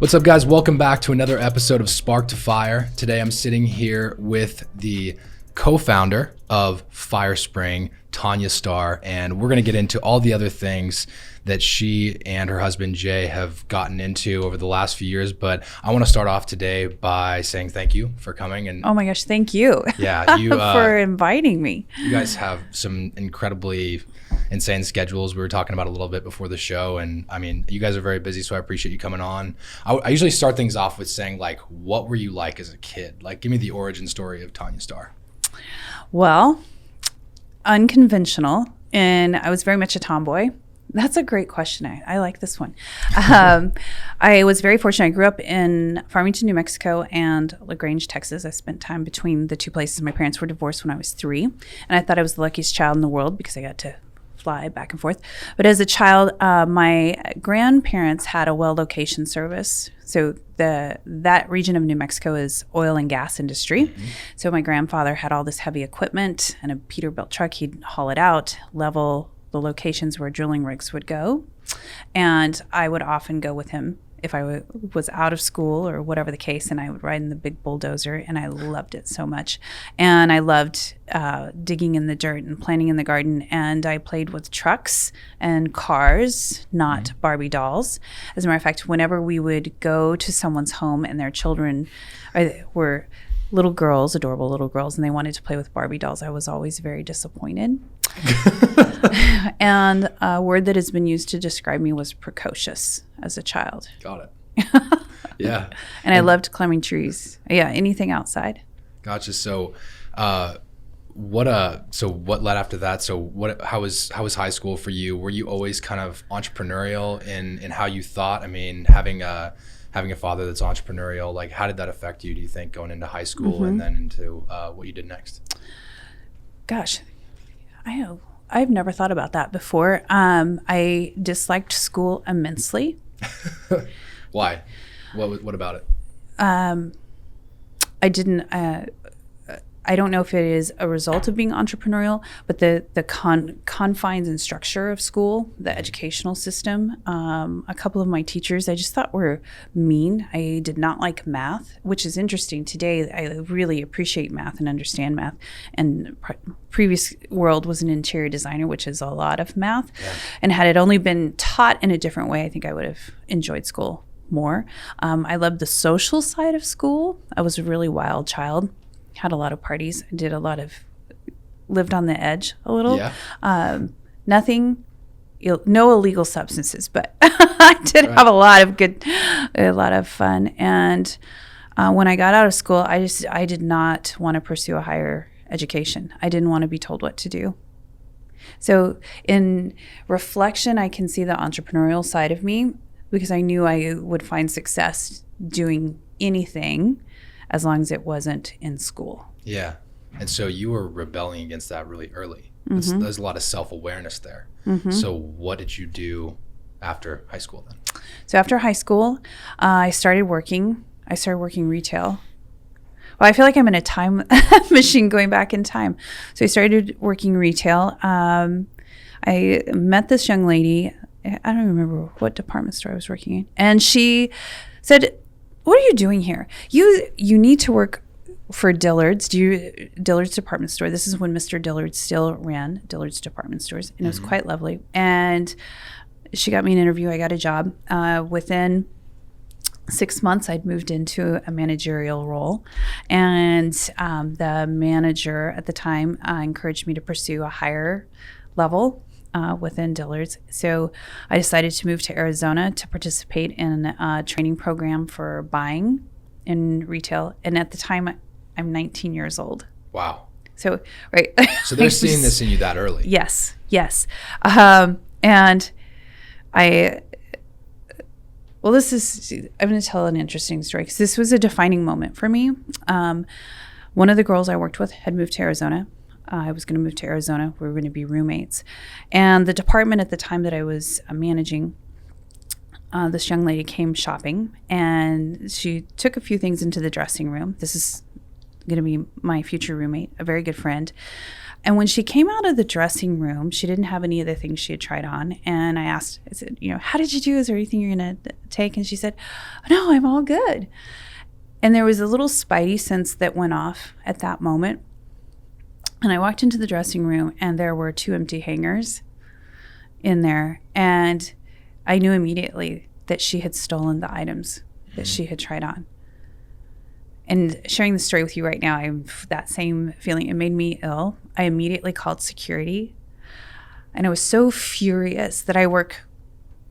What's up, guys? Welcome back to another episode of Spark to Fire. Today I'm sitting here with the co-founder of Firespring, Tawnya Starr, and we're going to get into all the other things that she and her husband Jay have gotten into over the last few years. But I want to start off today by saying thank you for coming. And oh my gosh, thank you. Yeah, you for inviting me. You guys have some incredibly insane schedules. We were talking about a little bit before the show, and I mean, you guys are very busy, so I appreciate you coming on. I usually start things off with saying, like, what were you like as a kid? Like, give me the origin story of Tawnya Starr. Well, unconventional, and I was very much a tomboy. That's a great question. I like this one. I was very fortunate. I grew up in Farmington, New Mexico and LaGrange, Texas. I spent time between the two places. My parents were divorced when I was 3, and I thought I was the luckiest child in the world because I got to fly back and forth. But as a child, my grandparents had a well location service. So that region of New Mexico is oil and gas industry. Mm-hmm. So my grandfather had all this heavy equipment and a Peterbilt truck. He'd haul it out, level the locations where drilling rigs would go. And I would often go with him if I was out of school or whatever the case, and I would ride in the big bulldozer, and I loved it so much. And I loved digging in the dirt and planting in the garden, and I played with trucks and cars, not Barbie dolls. As a matter of fact, whenever we would go to someone's home and their children were little girls, adorable little girls, and they wanted to play with Barbie dolls, I was always very disappointed. And a word that has been used to describe me was precocious as a child. Got it. Yeah. And I loved climbing trees. Yeah, anything outside. Gotcha. So, what led after that? So how was high school for you? Were you always kind of entrepreneurial in how you thought? I mean, having a father that's entrepreneurial, like, how did that affect you, do you think, going into high school and then into what you did next? Gosh, I've never thought about that before. I disliked school immensely. Why? What about it? I didn't. I don't know if it is a result of being entrepreneurial, but the confines and structure of school, the educational system. A couple of my teachers I just thought were mean. I did not like math, which is interesting. Today, I really appreciate math and understand math. And previous world was an interior designer, which is a lot of math. Yeah. And had it only been taught in a different way, I think I would have enjoyed school more. I loved the social side of school. I was a really wild child. Had a lot of parties, lived on the edge a little. Yeah. No illegal substances, but I did have a lot of fun. And when I got out of school, I did not want to pursue a higher education. I didn't want to be told what to do. So in reflection, I can see the entrepreneurial side of me because I knew I would find success doing anything as long as it wasn't in school. Yeah. And so you were rebelling against that really early. There's a lot of self-awareness there. So what did you do after high school then? So after high school, I started working retail. Well, I feel like I'm in a time machine going back in time. So I started working retail. I met this young lady. I don't remember what department store I was working in. And she said, "What are you doing here? You need to work for Dillard's. Dillard's department store." This is when Mr. Dillard still ran Dillard's department stores, and it was quite lovely. And she got me an interview. I got a job. Within 6 months, I'd moved into a managerial role, and the manager at the time encouraged me to pursue a higher level within Dillard's. So I decided to move to Arizona to participate in a training program for buying in retail. And at the time, I'm 19 years old. Wow. So, right. So they're seeing this in you that early. Yes. And I'm going to tell an interesting story because this was a defining moment for me. One of the girls I worked with had moved to Arizona. I was going to move to Arizona. We were going to be roommates. And the department at the time that I was managing, this young lady came shopping, and she took a few things into the dressing room. This is going to be my future roommate, a very good friend. And when she came out of the dressing room, she didn't have any of the things she had tried on. And I asked, I said, how did you do? Is there anything you're going to take? And she said, no, I'm all good. And there was a little spidey sense that went off at that moment. And I walked into the dressing room, and there were 2 empty hangers in there. And I knew immediately that she had stolen the items that she had tried on. And sharing the story with you right now, I have that same feeling. It made me ill. I immediately called security. And I was so furious that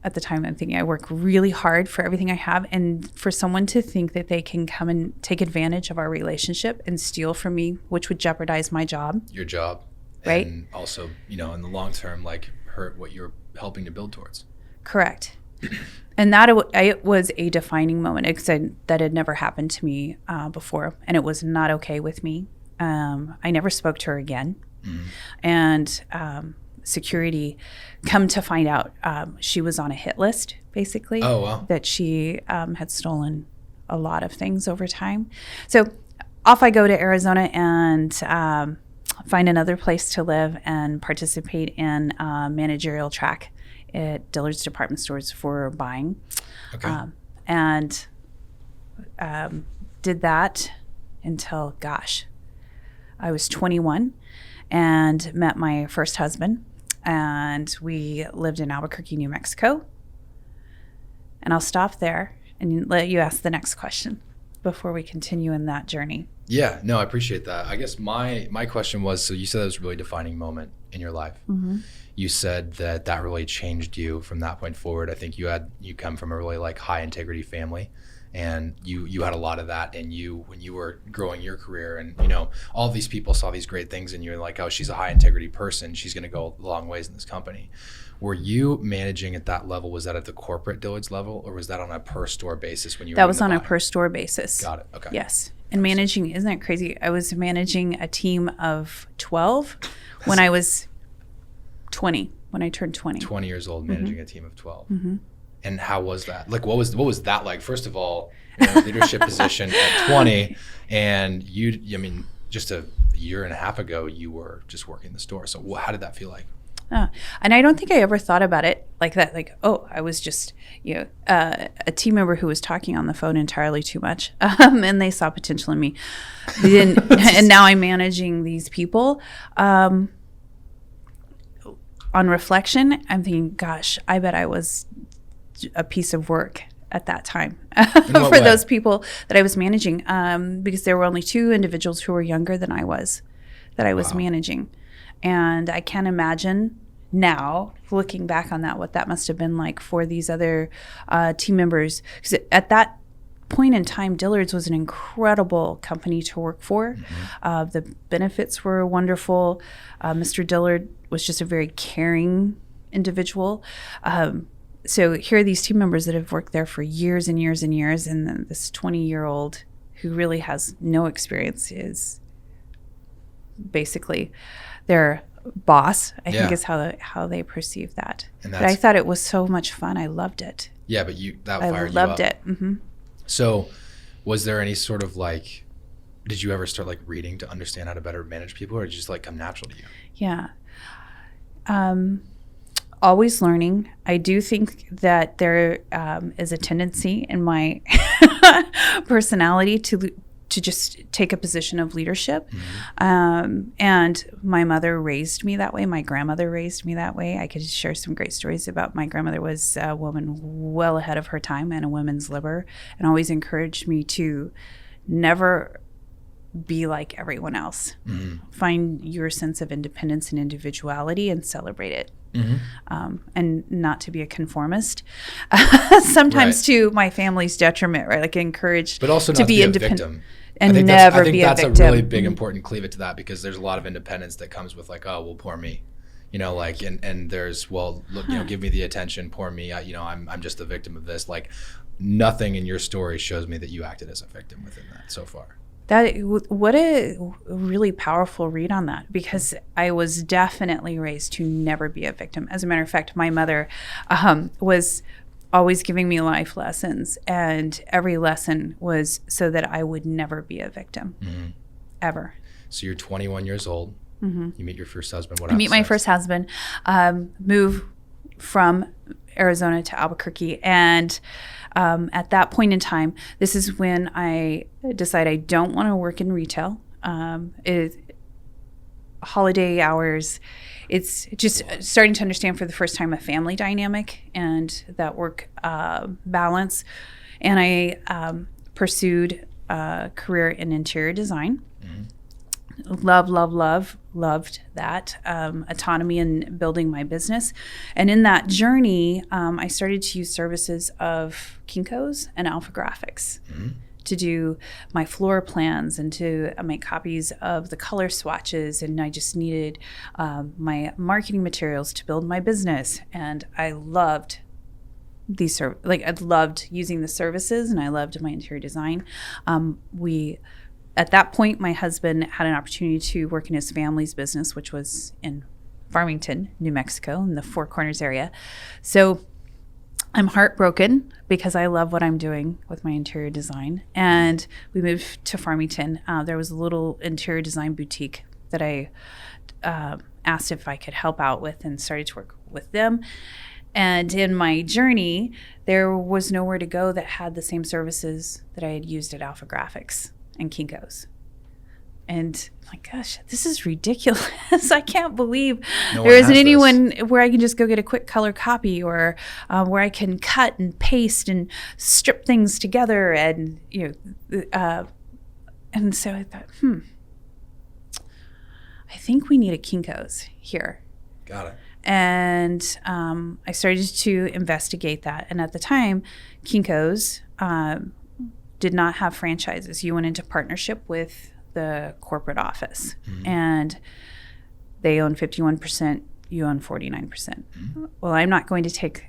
at the time I'm thinking I work really hard for everything I have. And for someone to think that they can come and take advantage of our relationship and steal from me, which would jeopardize my job. Your job. Right. And also, in the long term, like hurt what you're helping to build towards. Correct. And that it was a defining moment. That had never happened to me before, and it was not okay with me. I never spoke to her again. Mm-hmm. And security come to find out she was on a hit list, basically. Oh, wow. That she had stolen a lot of things over time. So off I go to Arizona and find another place to live and participate in a managerial track at Dillard's department stores for buying. Okay. And did that until, I was 21 and met my first husband. And we lived in Albuquerque, New Mexico. And I'll stop there and let you ask the next question before we continue in that journey. Yeah, no, I appreciate that. I guess my question was, so you said it was a really defining moment in your life. Mm-hmm. You said that really changed you from that point forward. I think you come from a really like high integrity family, and you had a lot of that in you when you were growing your career. And all these people saw these great things, and you're like, oh, she's a high integrity person. She's going to go a long ways in this company. Were you managing at that level? Was that at the corporate Dillard's level, or was that on a per store basis when you were? That was on a per store basis. Got it. Okay. Yes. And managing, isn't that crazy? I was managing a team of 12 when I was 20, when I turned 20. 20 years old, managing a team of 12. Mm-hmm. And how was that? Like, what was that like? First of all, leadership position at 20, and just a year and a half ago, you were just working the store. So how did that feel like? And I don't think I ever thought about it like that. Like, I was just, a team member who was talking on the phone entirely too much, and they saw potential in me. They didn't, and now I'm managing these people. On reflection, I'm thinking, gosh, I bet I was a piece of work at that time for those people that I was managing, because there were only 2 individuals who were younger than I was that I was managing. And I can't imagine now, looking back on that, what that must have been like for these other team members. Because at that point in time, Dillard's was an incredible company to work for. Mm-hmm. The benefits were wonderful. Mr. Dillard was just a very caring individual. So here are these team members that have worked there for years and years and years, and then this 20-year-old who really has no experience is basically their boss, I think is how they perceive that. But I thought it was so much fun. I loved it. Yeah, but that fired you up. I loved it. Mm-hmm. So was there any sort of like, did you ever start like reading to understand how to better manage people, or did it just like come natural to you? Yeah. Always learning. I do think that there is a tendency in my personality to just take a position of leadership. Mm-hmm. And my mother raised me that way. My grandmother raised me that way. I could share some great stories about my grandmother. Was a woman well ahead of her time and a women's liber, and always encouraged me to never be like everyone else. Mm-hmm. Find your sense of independence and individuality and celebrate it. Mm-hmm. And not to be a conformist, sometimes to my family's detriment, right? Like encouraged, but also not to be independent. Victim. And never be a victim. I think that's a really big important cleavage to that, because there's a lot of independence that comes with like, oh, well, poor me, like, and there's, well, look, give me the attention, poor me, I'm just the victim of this. Like, nothing in your story shows me that you acted as a victim within that so far. What a really powerful read on that, because I was definitely raised to never be a victim. As a matter of fact, my mother was always giving me life lessons, and every lesson was so that I would never be a victim, ever. So you're 21 years old. You meet your first husband. What I meet happens my next? first husband, move from Arizona to Albuquerque. And at that point in time, this is when I decide I don't want to work in retail. Holiday hours, it's just starting to understand for the first time a family dynamic and that work balance. And I pursued a career in interior design. Loved that autonomy in building my business. And in that journey, I started to use services of Kinko's and Alpha Graphics to do my floor plans and to make copies of the color swatches. And I just needed my marketing materials to build my business. And I loved these I loved using the services, and I loved my interior design. At that point, my husband had an opportunity to work in his family's business, which was in Farmington, New Mexico, in the Four Corners area. So I'm heartbroken because I love what I'm doing with my interior design. And we moved to Farmington. There was a little interior design boutique that I asked if I could help out with and started to work with them. And in my journey, there was nowhere to go that had the same services that I had used at Alpha Graphics and Kinko's. And my gosh, this is ridiculous. I can't believe there isn't anyone where I can just go get a quick color copy, or where I can cut and paste and strip things together. And, and so I thought, I think we need a Kinko's here. Got it. And I started to investigate that. And at the time, Kinko's did not have franchises. You went into partnership with the corporate office, and they own 51%, you own 49%. Well, I'm not going to take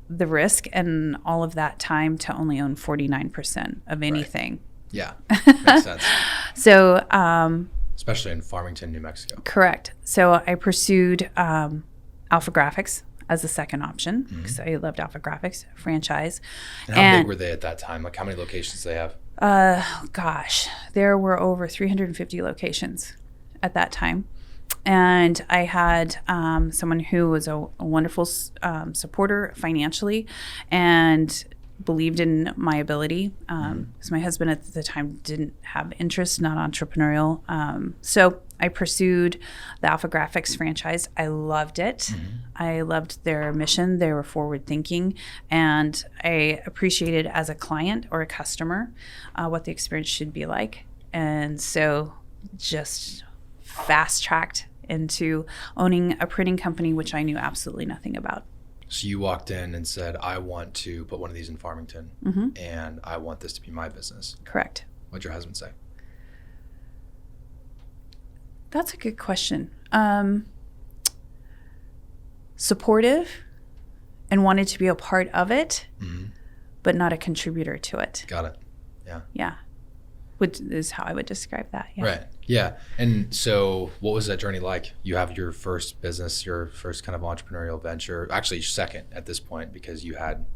the risk and all of that time to only own 49% of anything. Right. Yeah, makes sense. So, especially in Farmington, New Mexico. Correct. So I pursued Alpha Graphics as the second option because I loved Alpha Graphics franchise. And how big were they at that time? Like, how many locations do they have? Gosh, there were over 350 locations at that time. And I had someone who was a wonderful supporter financially and believed in my ability, because my husband at the time didn't have interest, not entrepreneurial. So I pursued the Alpha Graphics franchise. I loved it. I loved their mission. They were forward thinking, and I appreciated as a client or a customer what the experience should be like. And so just fast tracked into owning a printing company, which I knew absolutely nothing about. So you walked in and said, I want to put one of these in Farmington, and I want this to be my business. Correct. What'd your husband say? That's a good question. Supportive and wanted to be a part of it, but not a contributor to it. Got it. Yeah. Yeah. Which is how I would describe that. Yeah. Right. Yeah. And so what was that journey like? You have your first business, your first kind of entrepreneurial venture, actually second at this point, because you had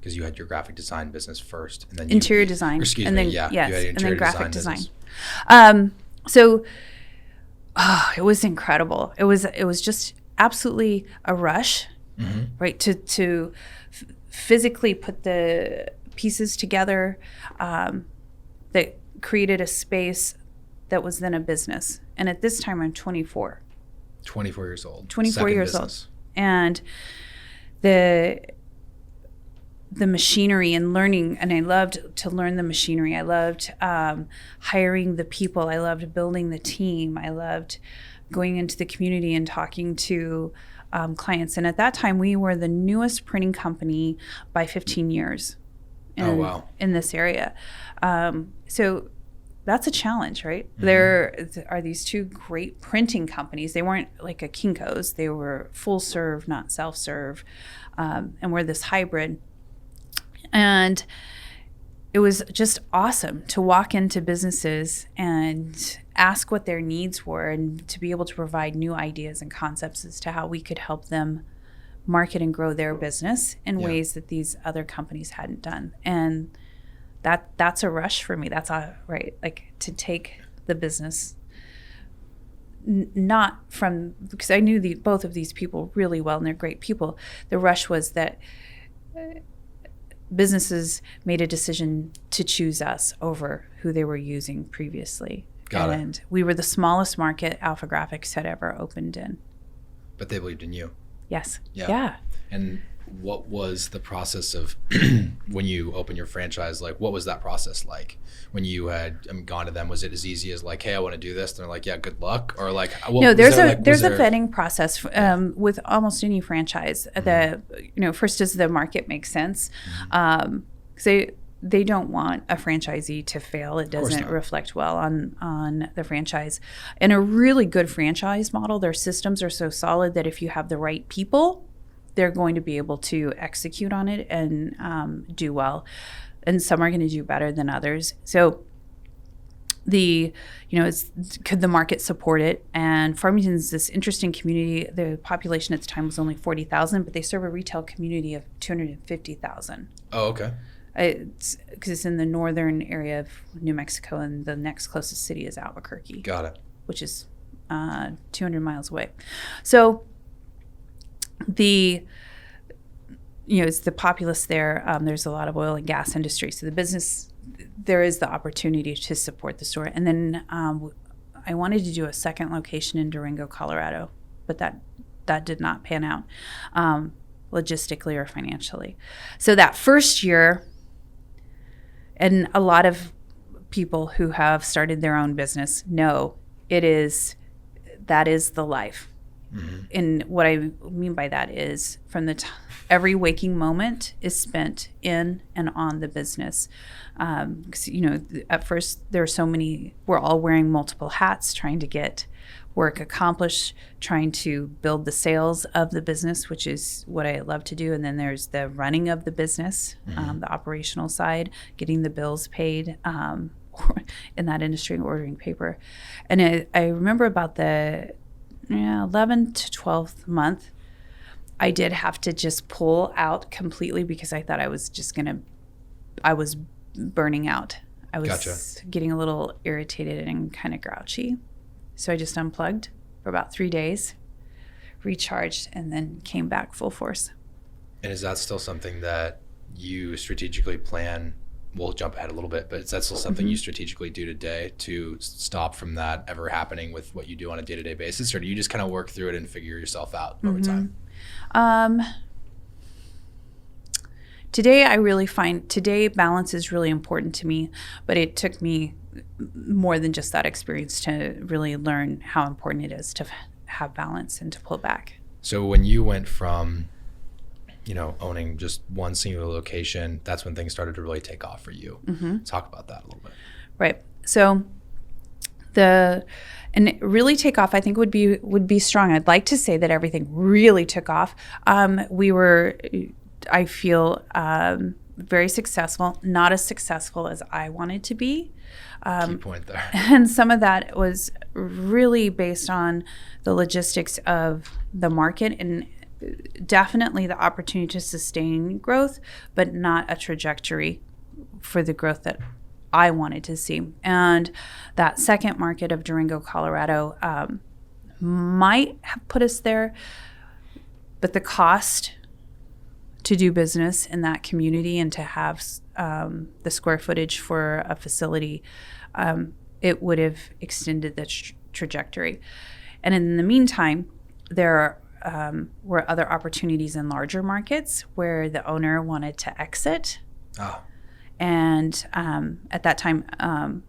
your graphic design business first, and then interior design. Excuse and me. Then, Yeah. yes, You had and then graphic design. Business. It was incredible. It was just absolutely a rush, right? To physically put the pieces together that created a space that was then a business. And at this time, I'm 24. 24 years old. 24 Second years business. old. And the machinery and learning, and I loved to learn the machinery. I loved hiring the people. I loved building the team. I loved going into the community and talking to clients. And at that time, we were the newest printing company by 15 years in this area. So that's a challenge, right? There are these two great printing companies. They weren't like a Kinko's. They were full serve, not self-serve. And we're this hybrid. And it was just awesome to walk into businesses and ask what their needs were, and to be able to provide new ideas and concepts as to how we could help them market and grow their business in ways that these other companies hadn't done. And that's a rush for me. That's right. Like, to take the business not from, because I knew both of these people really well and they're great people. The rush was that businesses made a decision to choose us over who they were using previously. And we were the smallest market Alpha Graphics had ever opened in. But they believed in you. Yes. Yeah. And what was the process of when you opened your franchise? Like, what was that process like when you had gone to them? Was it as easy as like, hey, I want to do this? And they're like, yeah, good luck. Or like, no, there's a vetting process with almost any franchise. First, does the market make sense? They don't want a franchisee to fail. It doesn't reflect well on the franchise. In a really good franchise model, their systems are so solid that if you have the right people, they're going to be able to execute on it and do well. And some are going to do better than others. So could the market support it? And Farmington's this interesting community. The population at the time was only 40,000, but they serve a retail community of 250,000. Oh, okay. Because it's in the northern area of New Mexico, and the next closest city is Albuquerque. Got it. Which is 200 miles away. So it's the populace there. There's a lot of oil and gas industry. So the business, there is the opportunity to support the store. And then I wanted to do a second location in Durango, Colorado, but that did not pan out logistically or financially. So that first year, and a lot of people who have started their own business know that is the life. Mm-hmm. And what I mean by that is every waking moment is spent in and on the business. Because, at first there are so many, we're all wearing multiple hats, trying to get work accomplished, trying to build the sales of the business, which is what I love to do. And then there's the running of the business, mm-hmm. The operational side, getting the bills paid, in that industry, ordering paper. And I remember about the 11th to 12th month, I did have to just pull out completely because I thought I was burning out. I was getting a little irritated and kind of grouchy. So I just unplugged for about 3 days, recharged, and then came back full force. And is that still something that you strategically plan? We'll jump ahead a little bit, but is that still something mm-hmm. you strategically do today to stop from that ever happening with what you do on a day-to-day basis? Or do you just kind of work through it and figure yourself out over mm-hmm. time? Today I really find balance is really important to me, but it took me more than just that experience to really learn how important it is to have balance and to pull back. So when you went from, owning just one singular location, that's when things started to really take off for you. Mm-hmm. Talk about that a little bit. Right. So and really take off, I think would be strong. I'd like to say that everything really took off. We were, I feel, very successful, not as successful as I wanted to be. Key point there. And some of that was really based on the logistics of the market and definitely the opportunity to sustain growth, but not a trajectory for the growth that I wanted to see. And that second market of Durango, Colorado, might have put us there, but the cost to do business in that community and to have the square footage for a facility, it would have extended the trajectory. And in the meantime, there were other opportunities in larger markets where the owner wanted to exit. Oh. And at that time,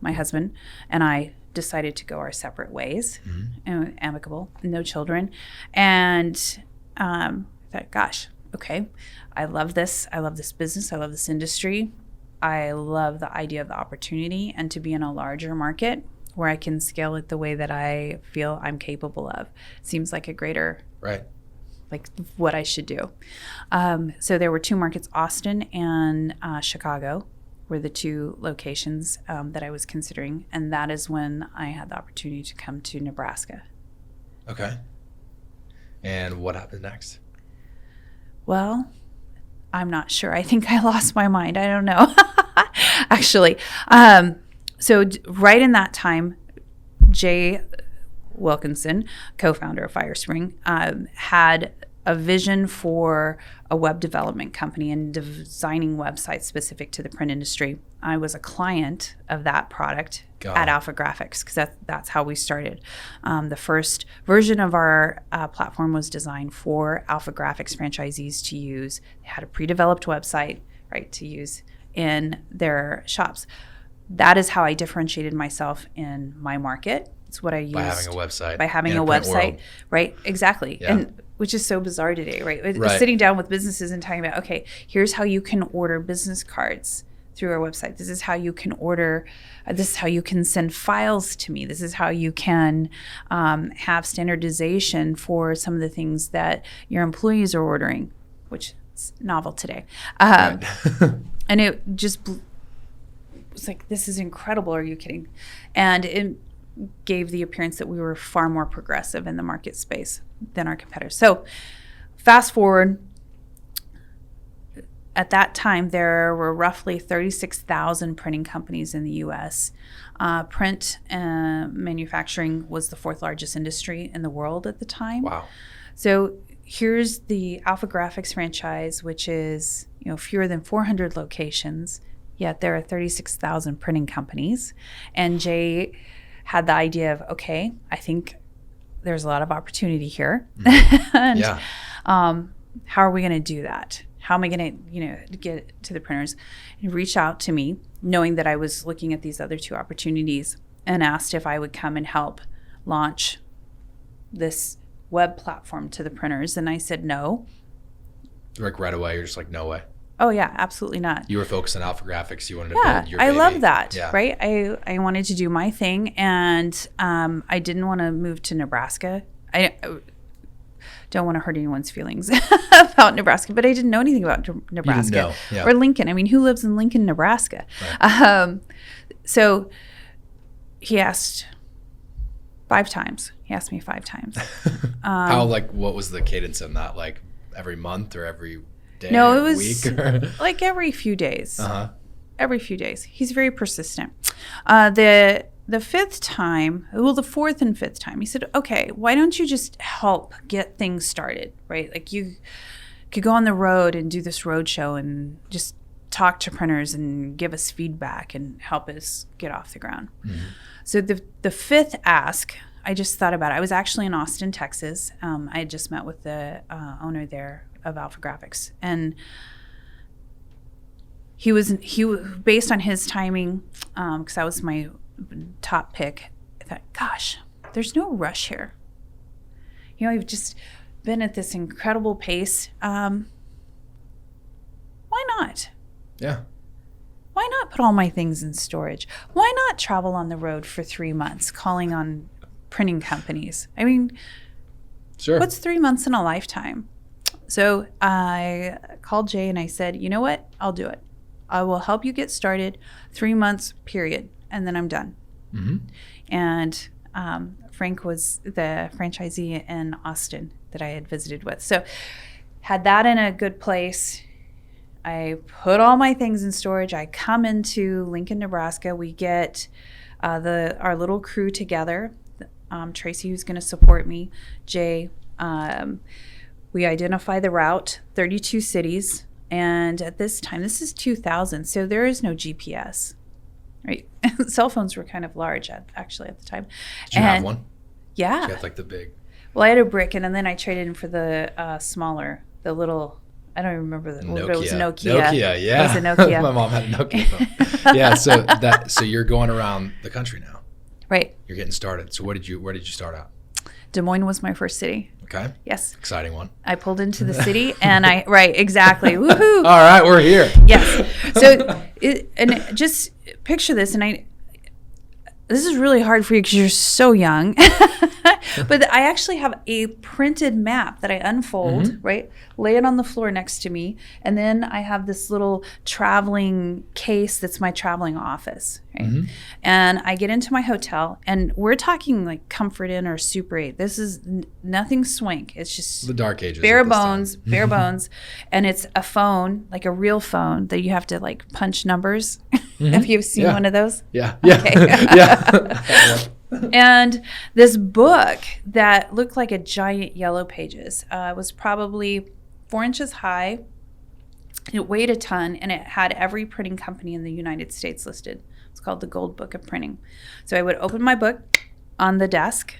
my husband and I decided to go our separate ways, mm-hmm. Amicable, no children. And I thought, gosh, okay, I love this. I love this business. I love this industry. I love the idea of the opportunity and to be in a larger market where I can scale it the way that I feel I'm capable of. Seems like a greater, right, like what I should do. So there were two markets, Austin and Chicago were the two locations that I was considering. And that is when I had the opportunity to come to Nebraska. Okay. And what happened next? Well, I'm not sure. I think I lost my mind. I don't know, actually. So right in that time, Jay Wilkinson, co-founder of Firespring, had a vision for a web development company and designing websites specific to the print industry. I was a client of that product at Alpha Graphics because that's how we started. The first version of our platform was designed for Alpha Graphics franchisees to use. They had a pre-developed website, right, to use in their shops. That is how I differentiated myself in my market. It's what I used. By having a website. By having a website, right? Exactly. Yeah. And which is so bizarre today, right? Right? Sitting down with businesses and talking about, okay, here's how you can order business cards through our website. This is how you can order, this is how you can send files to me. This is how you can have standardization for some of the things that your employees are ordering, which is novel today. Right. And it just was like, this is incredible. Are you kidding? And it gave the appearance that we were far more progressive in the market space than our competitors. So fast forward, at that time, there were roughly 36,000 printing companies in the U.S. Print manufacturing was the fourth largest industry in the world at the time. Wow. So here's the Alpha Graphics franchise, which is fewer than 400 locations, yet there are 36,000 printing companies. And Jay had the idea of, okay, I think there's a lot of opportunity here. And Yeah. how are we going to do that? How am I going to, get to the printers? And he reached out to me, knowing that I was looking at these other two opportunities, and asked if I would come and help launch this web platform to the printers. And I said no. Like right away, you're just like, no way. Oh yeah, absolutely not. You were focused on Alpha Graphics. You wanted to build your I baby. love that, Yeah. right? I wanted to do my thing, and I didn't want to move to Nebraska. I don't want to hurt anyone's feelings about Nebraska, but I didn't know anything about Nebraska You didn't know, yeah. or Lincoln. I mean, who lives in Lincoln, Nebraska? Right. So he asked 5 times. He asked me 5 times. What was the cadence in that? Like every month or every day? No, or it was week or? like every few days. Uh-huh. Every few days. He's very persistent. The 5th time, well, the 4th and 5th time, he said, okay, why don't you just help get things started, right? Like you could go on the road and do this road show and just talk to printers and give us feedback and help us get off the ground. Mm-hmm. So the 5th ask, I just thought about it. I was actually in Austin, Texas. I had just met with the owner there of Alpha Graphics, and he was based on his timing, because that was my top pick. I thought, gosh, there's no rush here. You've just been at this incredible pace. Why not? Yeah. Why not put all my things in storage? Why not travel on the road for 3 months calling on printing companies? I mean, Sure. what's 3 months in a lifetime? So I called Jay and I said, you know what? I'll do it. I will help you get started, 3 months, period. And then I'm done. Mm-hmm. And Frank was the franchisee in Austin that I had visited with. So had that in a good place. I put all my things in storage. I come into Lincoln, Nebraska. We get our little crew together. Tracy, who's going to support me, Jay. We identify the route, 32 cities. And at this time, this is 2000, so there is no GPS, right? Cell phones were kind of large, actually, at the time. Did you have one? Yeah. You had like the big. Well, I had a brick, and then I traded in for the smaller, the little, I don't even remember the Nokia. It was a Nokia. Nokia, yeah. It was a Nokia. My mom had a Nokia phone. Yeah, so you're going around the country now. Right. You're getting started. So where did you start out? Des Moines was my first city. Okay. Yes. Exciting one. I pulled into the city, and right, exactly. Woohoo. All right, we're here. Yes. So, just picture this, and this is really hard for you because you're so young. But I actually have a printed map that I unfold, Mm-hmm. right? Lay it on the floor next to me. And then I have this little traveling case that's my traveling office, right? Mm-hmm. And I get into my hotel, and we're talking like Comfort Inn or Super 8. This is nothing swank. It's just the dark ages. bare bones. And it's a phone, like a real phone that you have to like punch numbers. Mm-hmm. Have you seen one of those? Yeah. Okay. Yeah. And this book that looked like a giant Yellow Pages was probably 4 inches high. It weighed a ton, and it had every printing company in the United States listed. It's called the Gold Book of Printing. So I would open my book on the desk,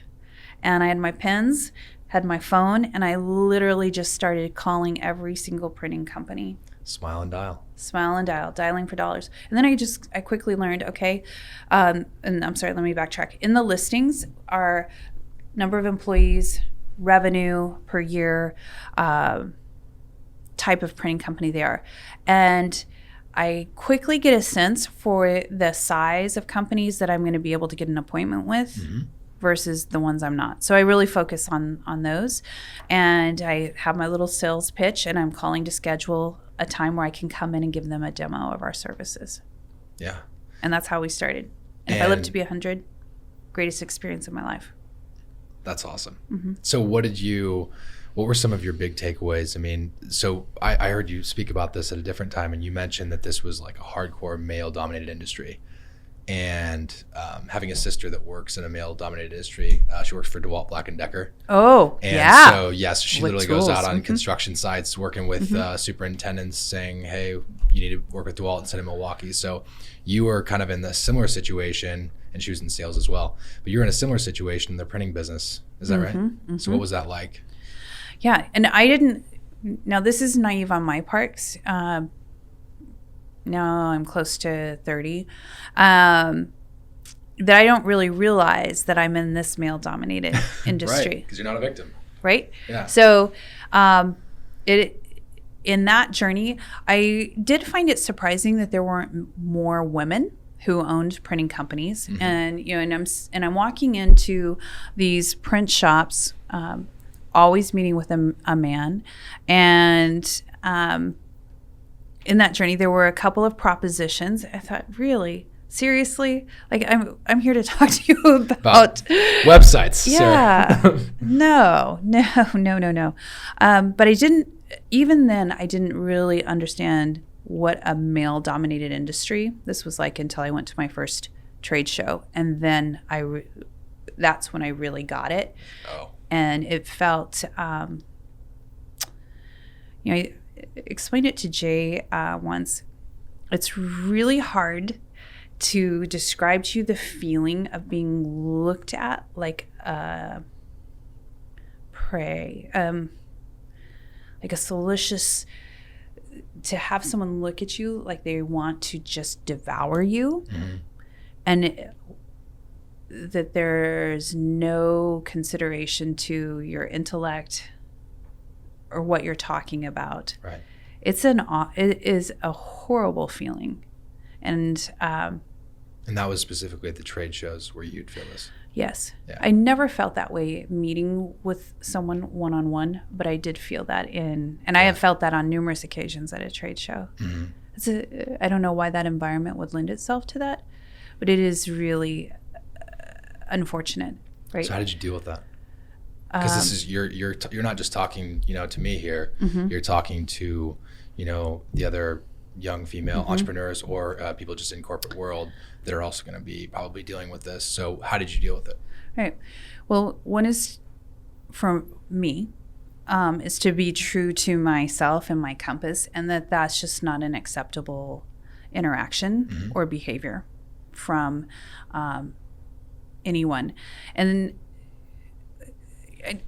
and I had my pens, had my phone, and I literally just started calling every single printing company. Smile and dial. Smile and dial, dialing for dollars. And then I quickly learned, okay, and I'm sorry, let me backtrack. In the listings are number of employees, revenue per year, type of printing company they are. And I quickly get a sense for the size of companies that I'm going to be able to get an appointment with versus the ones I'm not. So I really focus on those. And I have my little sales pitch, and I'm calling to schedule a time where I can come in and give them a demo of our services. Yeah. And that's how we started. And if I live to be 100, greatest experience of my life. That's awesome. So what were some of your big takeaways? I mean, so I heard you speak about this at a different time, and you mentioned that this was like a hardcore male-dominated industry. And having a sister that works in a male-dominated industry, she works for DeWalt Black & Decker. Oh, and yeah. so, yes, she With literally tools. goes out on construction sites working with superintendents saying, hey, you need to work with DeWalt instead of Milwaukee. So you were kind of in a similar situation, and she was in sales as well. But you were in a similar situation in the printing business. Is that right? So what was that like? Yeah, and now this is naive on my part. Now I'm close to 30, that I don't really realize that I'm in this male-dominated industry. Right, because you're not a victim. Right? Yeah. So in that journey, I did find it surprising that there weren't more women who owned printing companies. And I'm walking into these print shops, always meeting with a man, and in that journey, there were a couple of propositions. I thought, really, seriously, like I'm here to talk to you about websites. Yeah, Sir. no. But I didn't. Even then, I didn't really understand what a male-dominated industry this was like until I went to my first trade show, and then that's when I really got it. Oh. And it felt, I explained it to Jay once. It's really hard to describe to you the feeling of being looked at like prey, like a salacious, to have someone look at you like they want to just devour you, and that there's no consideration to your intellect or what you're talking about. Right. It is a horrible feeling. And that was specifically at the trade shows where you'd feel this. Yes. Yeah. I never felt that way meeting with someone one-on-one, but I did feel that I have felt that on numerous occasions at a trade show. I don't know why that environment would lend itself to that, but it is really unfortunate, right? So how did you deal with that? Because this is you're not just talking, to me here. You're talking to, the other young female entrepreneurs or people just in corporate world that are also going to be probably dealing with this. So how did you deal with it? Right. Well, one is for me is to be true to myself and my compass, and that's just not an acceptable interaction or behavior from anyone. And I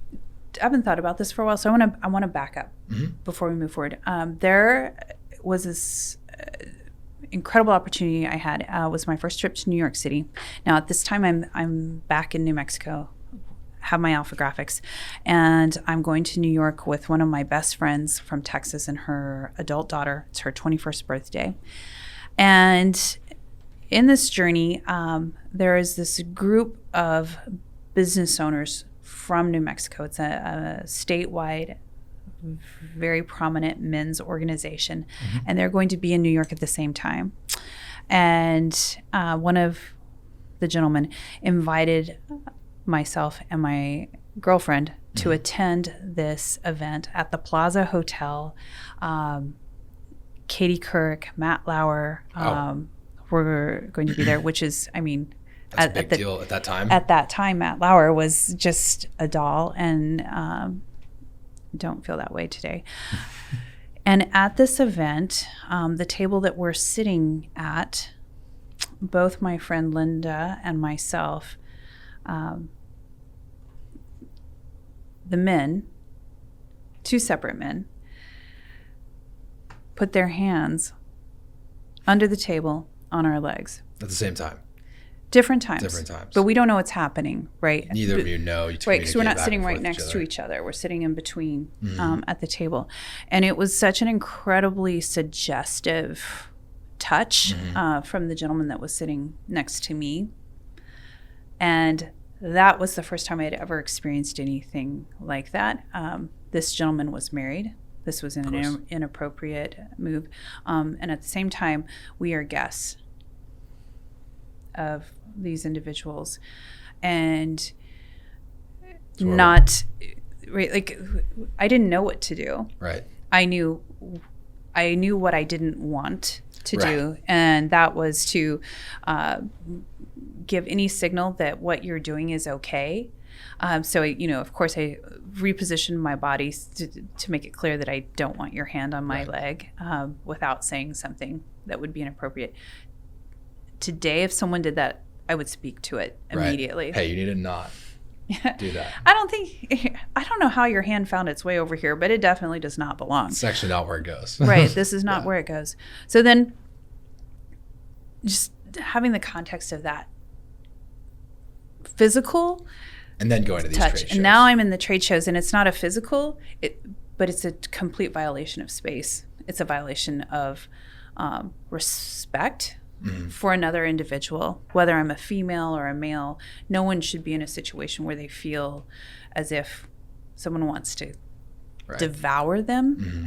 haven't thought about this for a while, so I want to back up before we move forward. There was this incredible opportunity I had. Was my first trip to New York City. Now at this time I'm back in New Mexico, have my Alpha Graphics, and I'm going to New York with one of my best friends from Texas and her adult daughter. It's her 21st birthday, and in this journey, there is this group of business owners from New Mexico. It's a statewide, very prominent men's organization, and they're going to be in New York at the same time. And one of the gentlemen invited myself and my girlfriend to attend this event at the Plaza Hotel. Katie Couric, Matt Lauer, were going to be there, which is, That's a big deal at that time. At that time, Matt Lauer was just a doll, and don't feel that way today. And at this event, the table that we're sitting at, both my friend Linda and myself, the men, two separate men, put their hands under the table on our legs. At the same time. Different times. But we don't know what's happening, right? Neither of you know. Right, because we're not sitting right next to each other. We're sitting in between at the table. And it was such an incredibly suggestive touch from the gentleman that was sitting next to me. And that was the first time I had ever experienced anything like that. This gentleman was married. This was an inappropriate move. And at the same time, we are guests of these individuals. And not, right, like, I didn't know what to do. Right. I knew what I didn't want to do. And that was to give any signal that what you're doing is okay. So, of course, I repositioned my body to make it clear that I don't want your hand on my leg without saying something that would be inappropriate. Today, if someone did that, I would speak to it immediately. Hey, you need to not do that. I don't know how your hand found its way over here, but it definitely does not belong. It's actually not where it goes. Right. This is not where it goes. So then just having the context of that physical and then going to these touch. trade shows. And now I'm in the trade shows, and it's not a physical, but it's a complete violation of space. It's a violation of respect for another individual, whether I'm a female or a male. No one should be in a situation where they feel as if someone wants to devour them.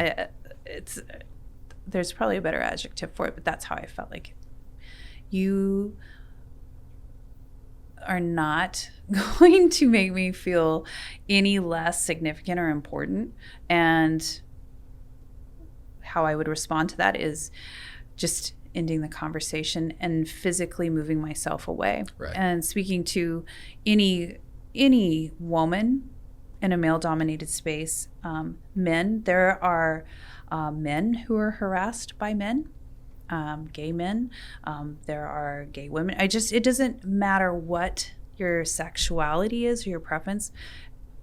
There's probably a better adjective for it, but that's how I felt. Like, you are not going to make me feel any less significant or important. And how I would respond to that is just ending the conversation and physically moving myself away. And speaking to any woman in a male-dominated space. Men, there are men who are harassed by men. Gay men, there are gay women. It doesn't matter what your sexuality is or your preference.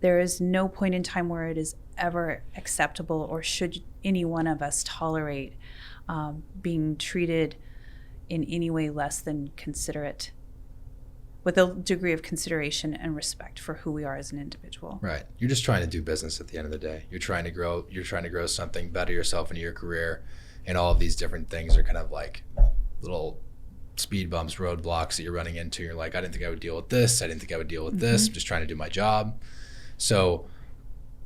There is no point in time where it is ever acceptable, or should any one of us tolerate being treated in any way less than considerate, with a degree of consideration and respect for who we are as an individual. Right. You're just trying to do business at the end of the day. You're trying to grow something, better yourself in your career. And all of these different things are kind of like little speed bumps, roadblocks that you're running into. You're like, I didn't think I would deal with this. I didn't think I would deal with this. I'm just trying to do my job. So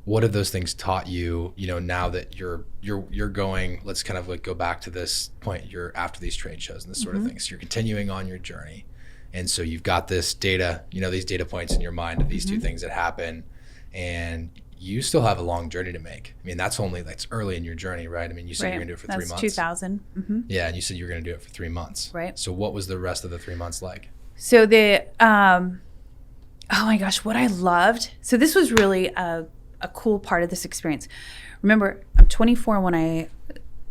what have those things taught you, now that you're going, let's kind of like go back to this point, you're after these trade shows and this sort of thing. So you're continuing on your journey. And so you've got this data, these data points in your mind of these two things that happen, and you still have a long journey to make. I mean, that's early in your journey, right? I mean, you said you're going to do it for 3 months. That's 2000. Yeah, and you said you were going to do it for 3 months. Right. So what was the rest of the 3 months like? So oh my gosh, what I loved. So this was really a cool part of this experience. Remember, I'm 24 when I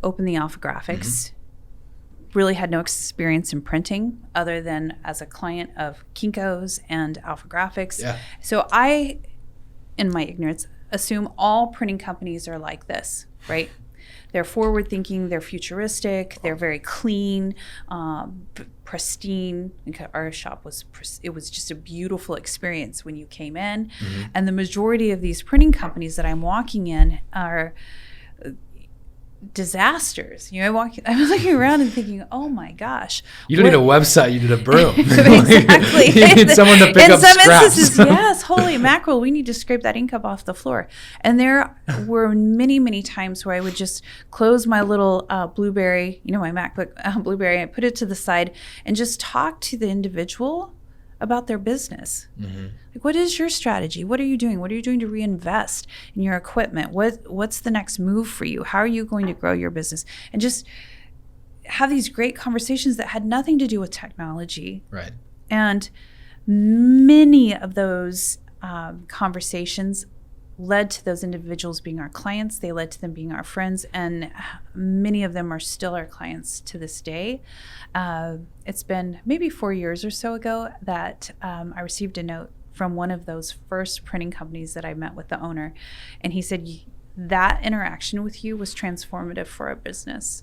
opened the Alpha Graphics. Really had no experience in printing other than as a client of Kinko's and Alpha Graphics. Yeah. So I, in my ignorance, assume all printing companies are like this, right? They're forward thinking, they're futuristic, they're very clean, pristine. Our shop was just a beautiful experience when you came in. And the majority of these printing companies that I'm walking in are disasters. I'm looking around and thinking, oh my gosh. You don't need a website, you need a broom. Exactly. You need someone to pick up scraps. In some instances, yes, holy mackerel, we need to scrape that ink up off the floor. And there were many, many times where I would just close my little Blueberry, my MacBook Blueberry, and put it to the side and just talk to the individual about their business. Like, what is your strategy? What are you doing? What are you doing to reinvest in your equipment? What's the next move for you? How are you going to grow your business? And just have these great conversations that had nothing to do with technology. Right. And many of those conversations led to those individuals being our clients. They led to them being our friends, and many of them are still our clients to this day. It's been maybe 4 years or so ago that I received a note from one of those first printing companies that I met with the owner, and he said, that interaction with you was transformative for our business.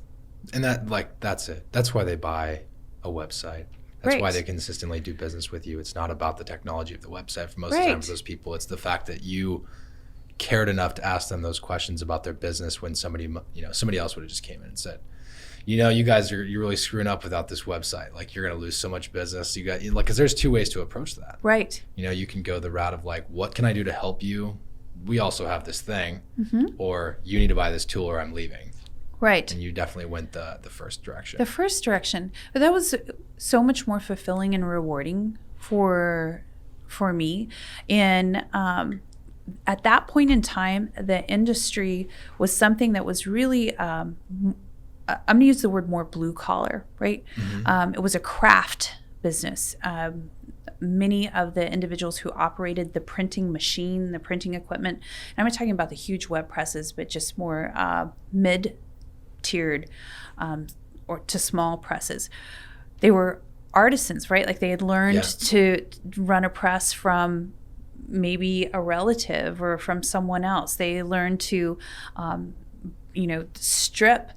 And that's it. That's why they buy a website. That's Right. why they consistently do business with you. It's not about the technology of the website for most of Right. the time for those people. It's the fact that you cared enough to ask them those questions about their business when somebody else would have just came in and said, you guys you're really screwing up without this website. Like, you're going to lose so much business. You got because there's two ways to approach that. Right. You can go the route of like, what can I do to help you? We also have this thing, or you need to buy this tool or I'm leaving. Right. And you definitely went the first direction. The first direction. But that was so much more fulfilling and rewarding for me. And at that point in time, the industry was something that was really, I'm going to use the word more blue collar, right? It was a craft business. Many of the individuals who operated the printing machine, the printing equipment, and I'm not talking about the huge web presses, but just more mid-tiered or to small presses. They were artisans, right? Like, they had learned to run a press from maybe a relative or from someone else. They learned to, strip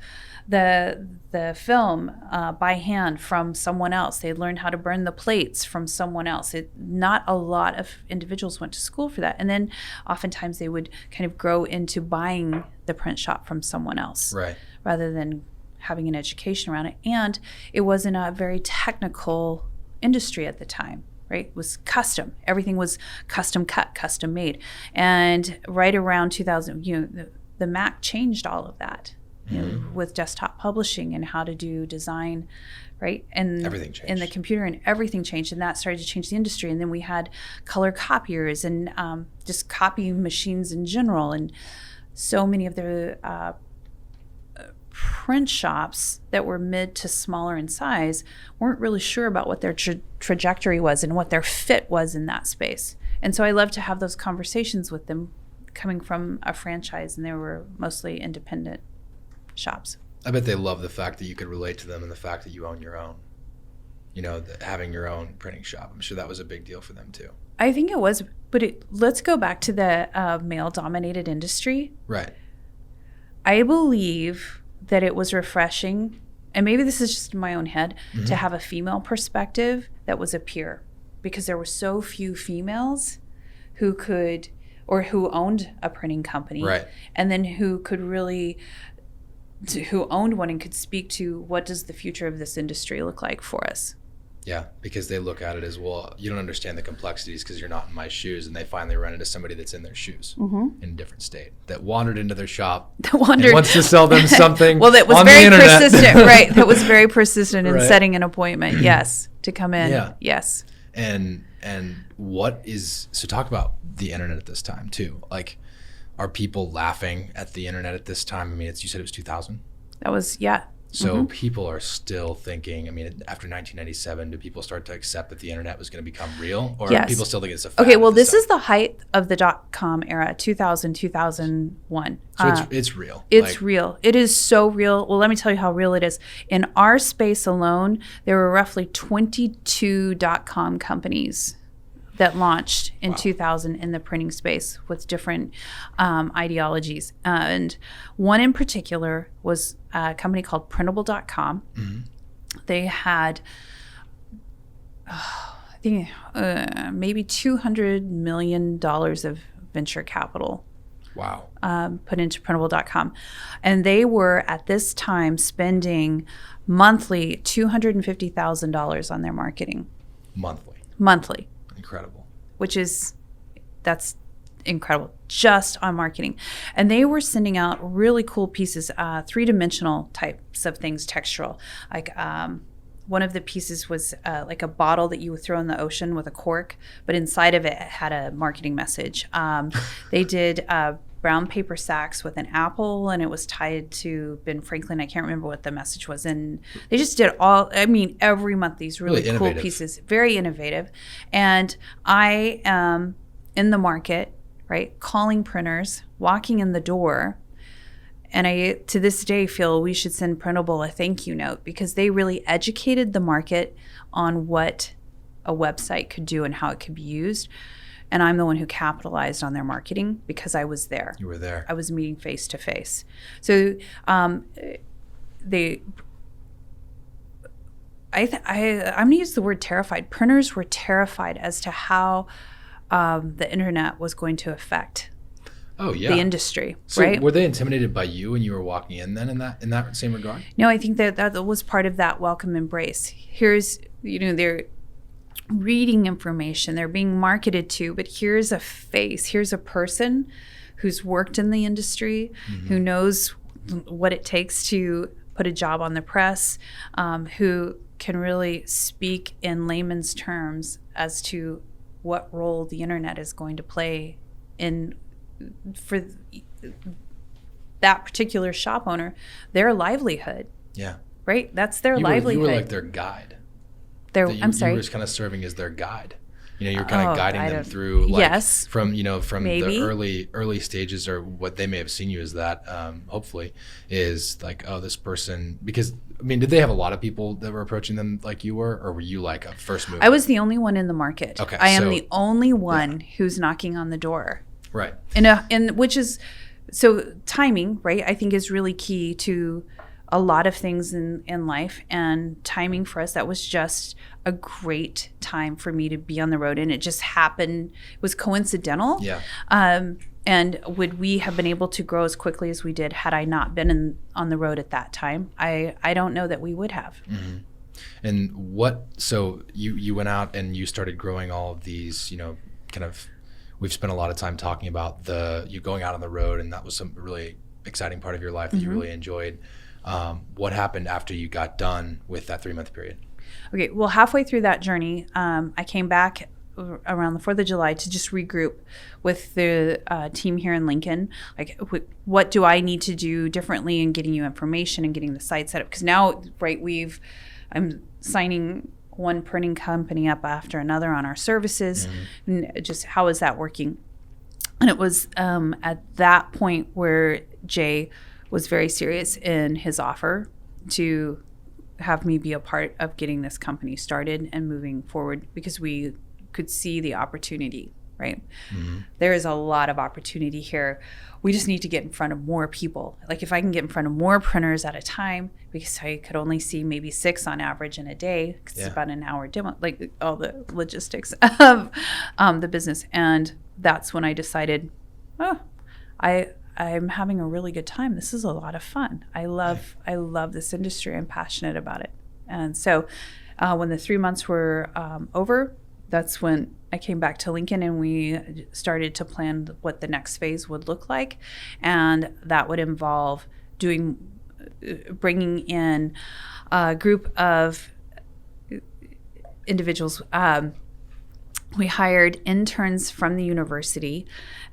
the film by hand from someone else. They learned how to burn the plates from someone else. Not a lot of individuals went to school for that. And then oftentimes they would kind of grow into buying the print shop from someone else, right, rather than having an education around it. And it wasn't a very technical industry at the time. Right? It was custom. Everything was custom cut, custom made. And right around 2000, the Mac changed all of that, with desktop publishing and how to do design, right? And everything changed. In the computer, and everything changed, and that started to change the industry. And then we had color copiers and just copy machines in general. And so many of the print shops that were mid to smaller in size weren't really sure about what their trajectory was and what their fit was in that space. And so I love to have those conversations with them coming from a franchise, and they were mostly independent shops. I bet they love the fact that you could relate to them and the fact that you own your own, having your own printing shop. I'm sure that was a big deal for them too. I think it was, but let's go back to the male-dominated industry. Right. I believe that it was refreshing, and maybe this is just in my own head, to have a female perspective that was a peer, because there were so few females who could, or who owned a printing company, right, and then who owned one and could speak to, what does the future of this industry look like for us? Yeah, because they look at it as, well, you don't understand the complexities because you're not in my shoes, and they finally run into somebody that's in their shoes in a different state, that wandered into their shop and wants to sell them something. Well, that was on very the internet. persistent, right? That was very persistent in Right. setting an appointment, yes, to come in, Yeah. yes. And so talk about the internet at this time too. Like, are people laughing at the internet at this time? I mean, you said it was 2000? That was, yeah. So people are still thinking, I mean, after 1997, do people start to accept that the internet was going to become real? Or Yes. are people still think it's a fad? Okay, well, this time? is the height of the .com era, 2000, 2001. So it's real. It's real. It is so real. Well, let me tell you how real it is. In our space alone, there were roughly 22 .com companies that launched in 2000 in the printing space with different ideologies. And one in particular was a company called printable.com. They had, I think, maybe $200 million of venture capital Wow. put into printable.com. And they were at this time spending monthly $250,000 on their marketing. Monthly. Incredible. That's incredible, just on marketing. And they were sending out really cool pieces, three-dimensional types of things, textural. Like one of the pieces was like a bottle that you would throw in the ocean with a cork, but inside of it had a marketing message. They did brown paper sacks with an apple, and it was tied to Ben Franklin. I can't remember what the message was. And they just did every month, these really cool innovative pieces, very innovative. And I am in the market, right, calling printers, walking in the door. And I, to this day, feel we should send Printable a thank you note, because they really educated the market on what a website could do and how it could be used. And I'm the one who capitalized on their marketing because I was there. You were there. I was meeting face to face. So I'm going to use the word terrified. Printers were terrified as to how the internet was going to affect the industry. So right? Were they intimidated by you when you were walking in then in that same regard? No, I think that was part of that welcome embrace. Here's, they're reading information, they're being marketed to, but here's a face, here's a person who's worked in the industry, who knows what it takes to put a job on the press, who can really speak in layman's terms as to what role the internet is going to play for that particular shop owner, their livelihood. Yeah. Right? That's their livelihood. You were like their guide. I'm sorry. You were just kind of serving as their guide. You're kind of guiding them through, from the early stages, or what they may have seen you as that, hopefully, is like, oh, this person, because, did they have a lot of people that were approaching them like you were, or were you like a first mover? I was the only one in the market. Okay. I am the only one who's knocking on the door. Right. And which is, so timing, right, I think is really key to a lot of things in life. And timing for us, that was just a great time for me to be on the road. And it just happened, it was coincidental. Yeah. And would we have been able to grow as quickly as we did had I not been on the road at that time? I don't know that we would have. Mm-hmm. And so you went out and you started growing all of these, kind of, we've spent a lot of time talking about you going out on the road, and that was some really exciting part of your life that you really enjoyed. What happened after you got done with that 3-month period? Okay, well, halfway through that journey, I came back around the 4th of July to just regroup with the team here in Lincoln. Like, what do I need to do differently in getting you information and getting the site set up? Because now, right, I'm signing one printing company up after another on our services, and just how is that working? And it was at that point where Jay was very serious in his offer to have me be a part of getting this company started and moving forward, because we could see the opportunity, right? There is a lot of opportunity here. We just need to get in front of more people. Like, if I can get in front of more printers at a time, because I could only see maybe 6 on average in a day, because it's about an hour demo, like all the logistics of the business. And that's when I decided, I'm having a really good time. This is a lot of fun. I love this industry. I'm passionate about it. And so when the 3 months were over, that's when I came back to Lincoln, and we started to plan what the next phase would look like. And that would involve bringing in a group of individuals. We hired interns from the university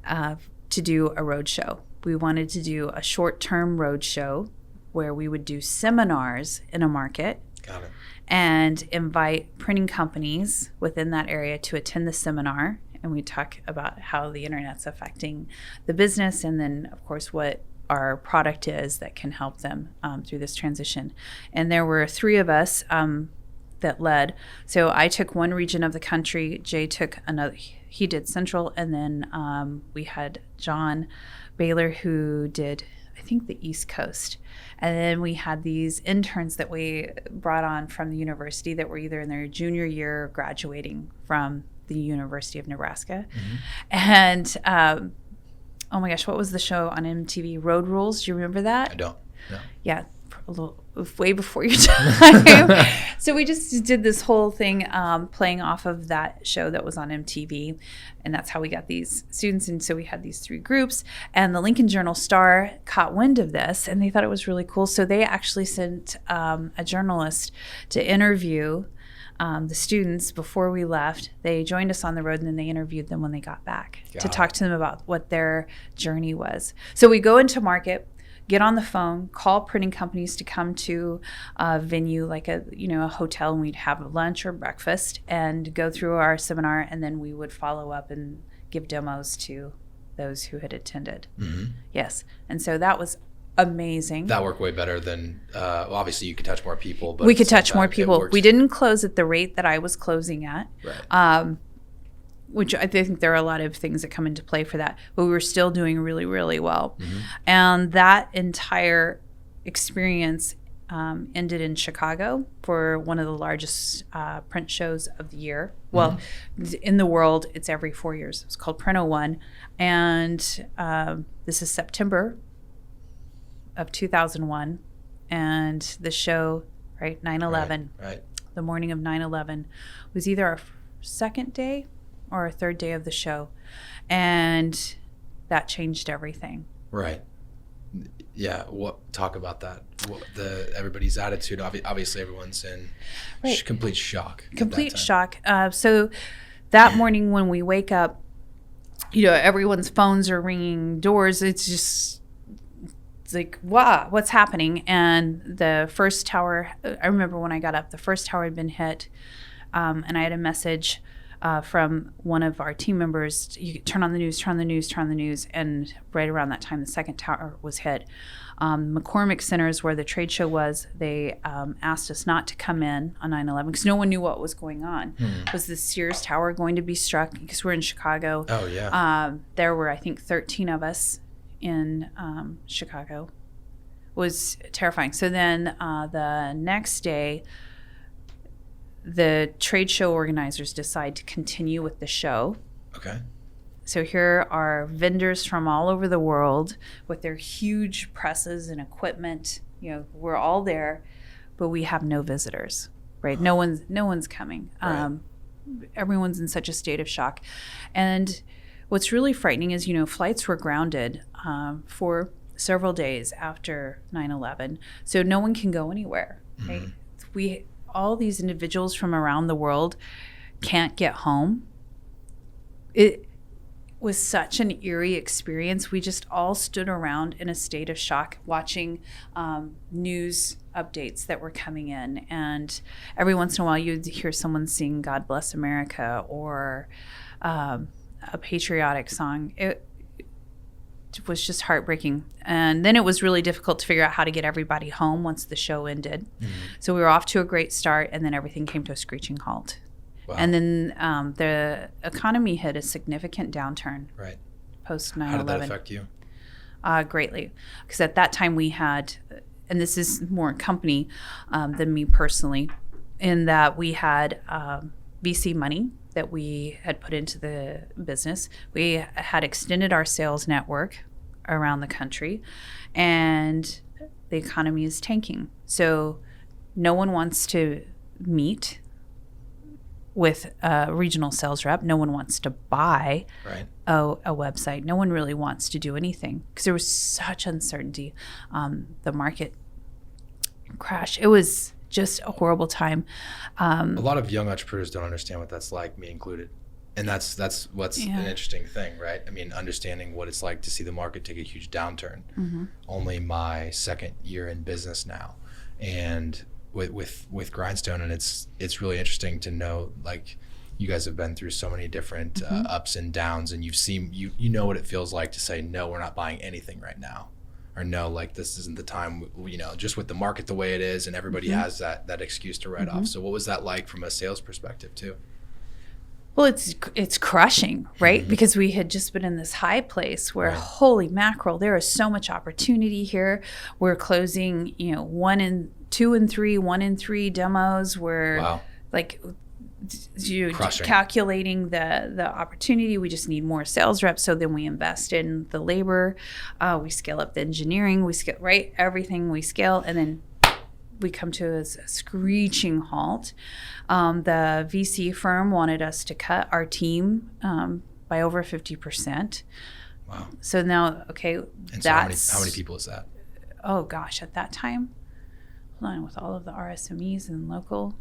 to do a roadshow. We wanted to do a short-term roadshow where we would do seminars in a market. Got it. And invite printing companies within that area to attend the seminar. And we talk about how the internet's affecting the business, and then, of course, what our product is that can help them through this transition. And there were 3 of us that led. So I took one region of the country. Jay took another. He did Central. And then we had John Baylor, who did, I think, the East Coast. And then we had these interns that we brought on from the university that were either in their junior year or graduating from the University of Nebraska. And oh my gosh, what was the show on MTV? Road Rules. Do you remember that? I don't. No. Yeah, way before your time. So we just did this whole thing playing off of that show that was on MTV, and that's how we got these students. And so we had these 3 groups, and the Lincoln Journal-Star caught wind of this, and they thought it was really cool. So they actually sent a journalist to interview the students, before we left, they joined us on the road, and then they interviewed them when they got back to talk to them about what their journey was. So we go into market, get on the phone, call printing companies to come to a venue like a hotel, and we'd have lunch or breakfast and go through our seminar, and then we would follow up and give demos to those who had attended. Mm-hmm. Yes. And so that was amazing. That worked way better than, obviously you could touch more people. But we could touch more people. We didn't close at the rate that I was closing at. Right. Which I think there are a lot of things that come into play for that, but we were still doing really, really well. Mm-hmm. And that entire experience ended in Chicago for one of the largest print shows of the year. Well, in the world, it's every 4 years. It's called Print 01. And this is September of 2001. And the show, 9/11, right. The morning of 9/11 was either our second day or a third day of the show, and that changed everything. Right. Yeah. Talk about that. Everybody's attitude. Obviously, everyone's in complete shock. Complete shock. So that morning when we wake up, everyone's phones are ringing, doors. It's like, wow, what's happening? And the first tower. I remember when I got up, the first tower had been hit, and I had a message from one of our team members. You turn on the news, turn on the news, turn on the news. And right around that time, the second tower was hit. McCormick Center is where the trade show was. They asked us not to come in on 9/11 because no one knew what was going on. Was the Sears Tower going to be struck? Because we're in Chicago. Oh, yeah. There were, I think, 13 of us in Chicago. It was terrifying. So then the next day, the trade show organizers decide to continue with the show. Okay. So here are vendors from all over the world with their huge presses and equipment. We're all there, but we have no visitors, right? No one's coming. Right. Everyone's in such a state of shock. And what's really frightening is, flights were grounded for several days after 9/11. So no one can go anywhere, right? All these individuals from around the world can't get home. It was such an eerie experience. We just all stood around in a state of shock watching news updates that were coming in. And every once in a while you'd hear someone sing God Bless America or a patriotic song. It was just heartbreaking. And then it was really difficult to figure out how to get everybody home once the show ended. So we were off to a great start, and then everything came to a screeching halt. Wow. And then the economy hit a significant downturn. Right. Post 9/11. How did that affect you? Greatly. Because at that time we had, and this is more company than me personally, in that we had VC money that we had put into the business. We had extended our sales network around the country, and the economy is tanking. So no one wants to meet with a regional sales rep. No one wants to buy a website. No one really wants to do anything because there was such uncertainty. The market crashed. It was just a horrible time. A lot of young entrepreneurs don't understand what that's like, me included. And that's what's an interesting thing, right? I mean, understanding what it's like to see the market take a huge downturn. Only my second year in business now. And with Grindstone, and it's really interesting to know, like, you guys have been through so many different ups and downs, and you've seen, you know what it feels like to say, no, we're not buying anything right now. Or no, like, this isn't the time, just with the market the way it is, and everybody has that excuse to write off. So what was that like from a sales perspective too? Well, it's crushing, right? Because we had just been in this high place where, holy mackerel, there is so much opportunity here. We're closing, 1 and 2 and 3, 1 in 3 demos. We're like, calculating the opportunity. We just need more sales reps. So then we invest in the labor. We scale up the engineering. We scale, everything we scale, and then we come to a screeching halt. The VC firm wanted us to cut our team by over 50%. Wow. So now, and so how many people is that? Oh gosh, at that time, hold on, with all of the RSMEs and local,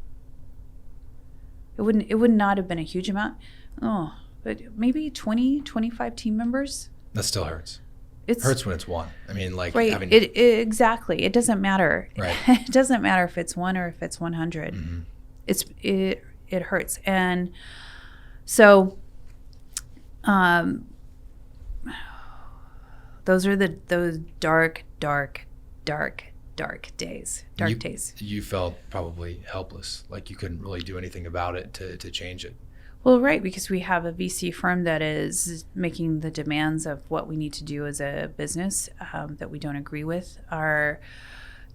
It would not have been a huge amount. Oh, but maybe 20, 25 team members. That still hurts. It hurts when it's one. I mean, like right. having Exactly. It doesn't matter. Right. It doesn't matter if it's one or if it's 100. Mm-hmm. It hurts. And so those are those dark days. Days. You felt probably helpless, like you couldn't really do anything about it to change it. Well, right, because we have a VC firm that is making the demands of what we need to do as a business that we don't agree with. Our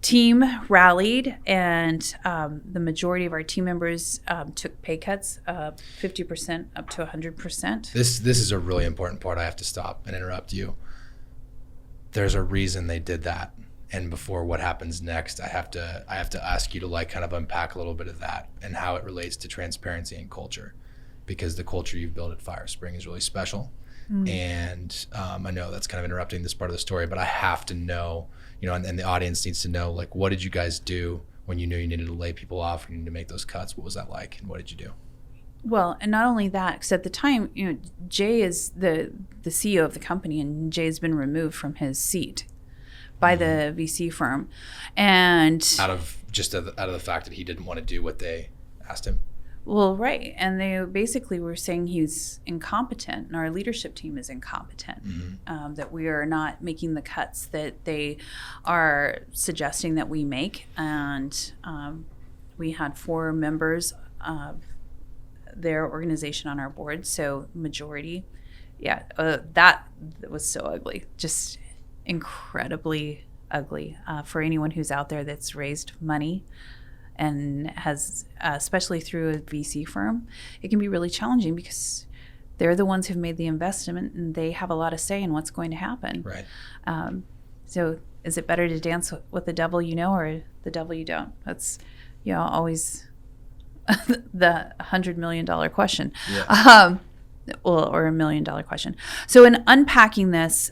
team rallied, and the majority of our team members took pay cuts, 50% up to 100%. This is a really important part. I have to stop and interrupt you. There's a reason they did that. And before what happens next, I have to ask you to like kind of unpack a little bit of that and how it relates to transparency and culture, because the culture you've built at Firespring is really special. And I know that's kind of interrupting this part of the story, but I have to know, and the audience needs to know, like, what did you guys do when you knew you needed to lay people off, you needed to make those cuts? What was that like, and what did you do? Well, and not only that, because at the time, Jay is the CEO of the company, and Jay's been removed from his seat by the VC firm, and out of the fact that he didn't want to do what they asked him. Well, right, and they basically were saying he's incompetent, and our leadership team is incompetent. That we are not making the cuts that they are suggesting that we make, and we had 4 members of their organization on our board, so majority. Yeah, that was so ugly, just incredibly ugly for anyone who's out there that's raised money and has, especially through a VC firm. It can be really challenging because they're the ones who've made the investment and they have a lot of say in what's going to happen. Right. So is it better to dance with the devil you know or the devil you don't? That's, always the $100 million question. Yeah. Or $1 million question. So in unpacking this,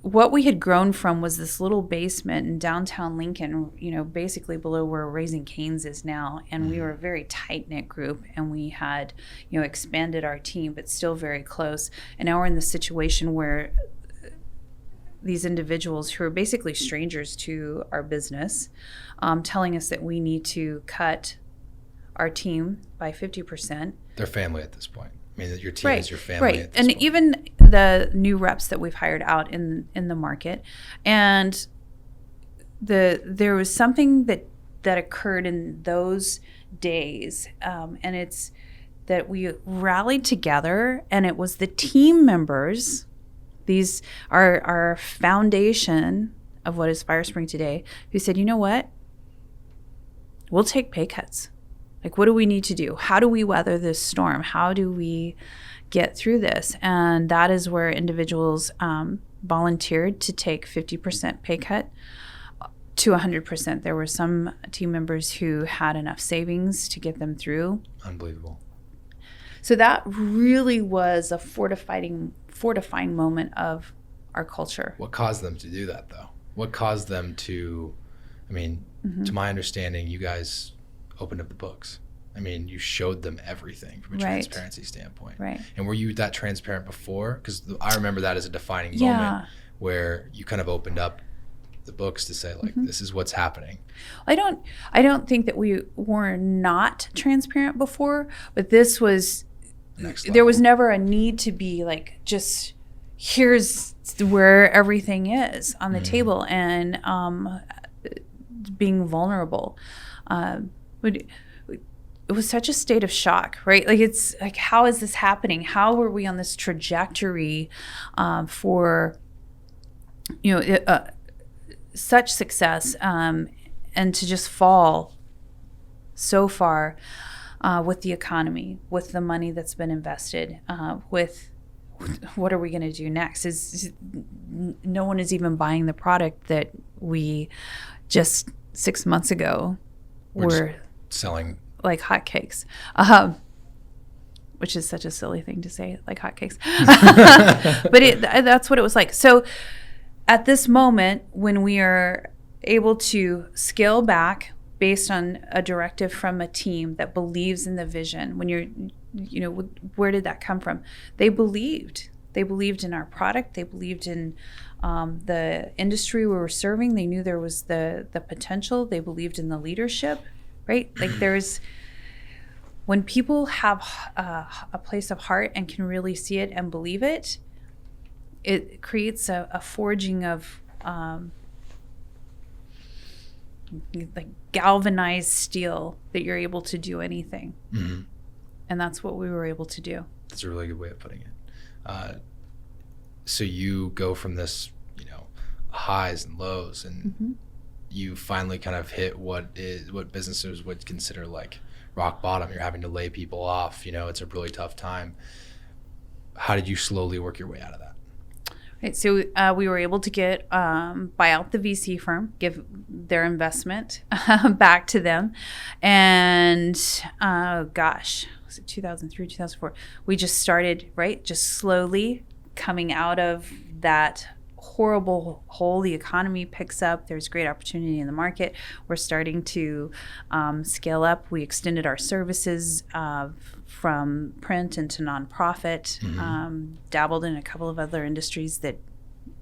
what we had grown from was this little basement in downtown Lincoln, basically below where Raising Cane's is now. And we were a very tight-knit group, and we had, expanded our team, but still very close. And now we're in the situation where these individuals who are basically strangers to our business, telling us that we need to cut our team by 50%. They're family at this point. I mean, your team is your family. Right, at this and point. even the new reps that we've hired out in the market, and there was something that occurred in those days, and it's that we rallied together, and it was the team members. These are our foundation of what is Firespring today, who said, you know what? We'll take pay cuts. Like, what do we need to do? How do we weather this storm? How do we get through this? And that is where individuals volunteered to take 50% pay cut to 100%. There were some team members who had enough savings to get them through. Unbelievable. So that really was a fortifying moment of our culture. What caused them to do that, though? What caused them to, to my understanding, you guys opened up the books. You showed them everything from a transparency standpoint. Right. And were you that transparent before? Because I remember that as a defining moment where you kind of opened up the books to say, like, this is what's happening. I don't think that we were not transparent before, but this was, there was never a need to be like, just here's where everything is on the table, and being vulnerable. It was such a state of shock, right? Like, it's like, how is this happening? How were we on this trajectory for, such success, and to just fall so far with the economy, with the money that's been invested, with what are we going to do next? No one is even buying the product that we just 6 months ago were selling like hotcakes, which is such a silly thing to say, like hotcakes. But that's what it was like. So at this moment, when we are able to scale back based on a directive from a team that believes in the vision. When you're, where did that come from? They believed in our product. They believed in the industry we were serving. They knew there was the potential. They believed in the leadership, right? Like when people have a place of heart and can really see it and believe it, it creates a forging of like galvanized steel that you're able to do anything. Mm-hmm. And that's what we were able to do. That's a really good way of putting it. So you go from this, highs and lows, and you finally kind of hit what businesses would consider like rock bottom. You're having to lay people off. It's a really tough time. How did you slowly work your way out of that? Right, so we were able to buy out the VC firm, give their investment back to them. And was it 2003, 2004? We just started, right, just slowly coming out of that horrible hole. The economy picks up. There's great opportunity in the market. We're starting to scale up. We extended our services from print into nonprofit, dabbled in a couple of other industries that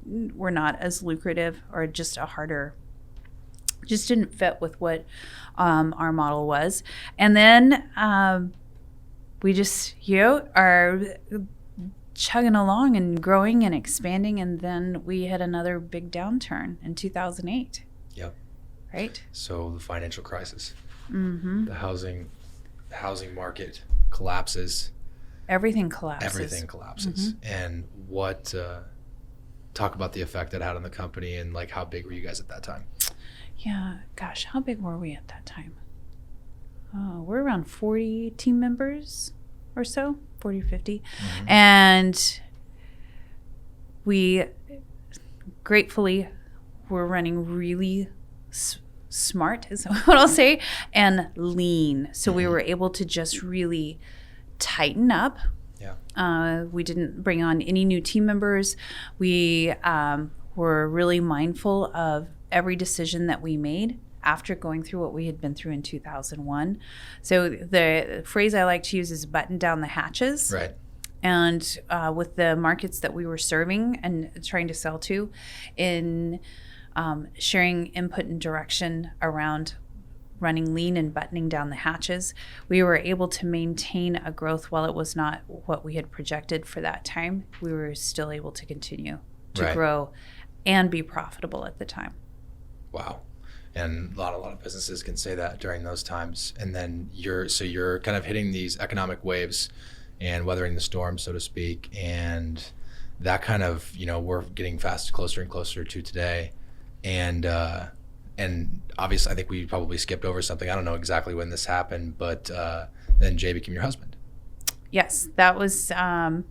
were not as lucrative or just just didn't fit with what our model was. And then we just, are chugging along and growing and expanding, and then we had another big downturn in 2008. Yep. Right. So the financial crisis, the housing market collapses. Everything collapses. And what? Talk about the effect that had on the company, and like how big were you guys at that time? Yeah, gosh, how big were we at that time? We're around 40 team members or so. 40 or 50. And we gratefully were running really smart is what I'll say, and lean. So we were able to just really tighten up. Yeah. We didn't bring on any new team members. We were really mindful of every decision that we made after going through what we had been through in 2001. So the phrase I like to use is button down the hatches. Right. And with the markets that we were serving and trying to sell to, in sharing input and direction around running lean and buttoning down the hatches, we were able to maintain a growth. While it was not what we had projected for that time, we were still able to continue to grow and be profitable at the time. Wow. And a lot of businesses can say that during those times. And then you're kind of hitting these economic waves and weathering the storm, so to speak. And that kind of, we're getting closer and closer to today. And obviously, I think we probably skipped over something. I don't know exactly when this happened, but then Jay became your husband. Yes, that was, oh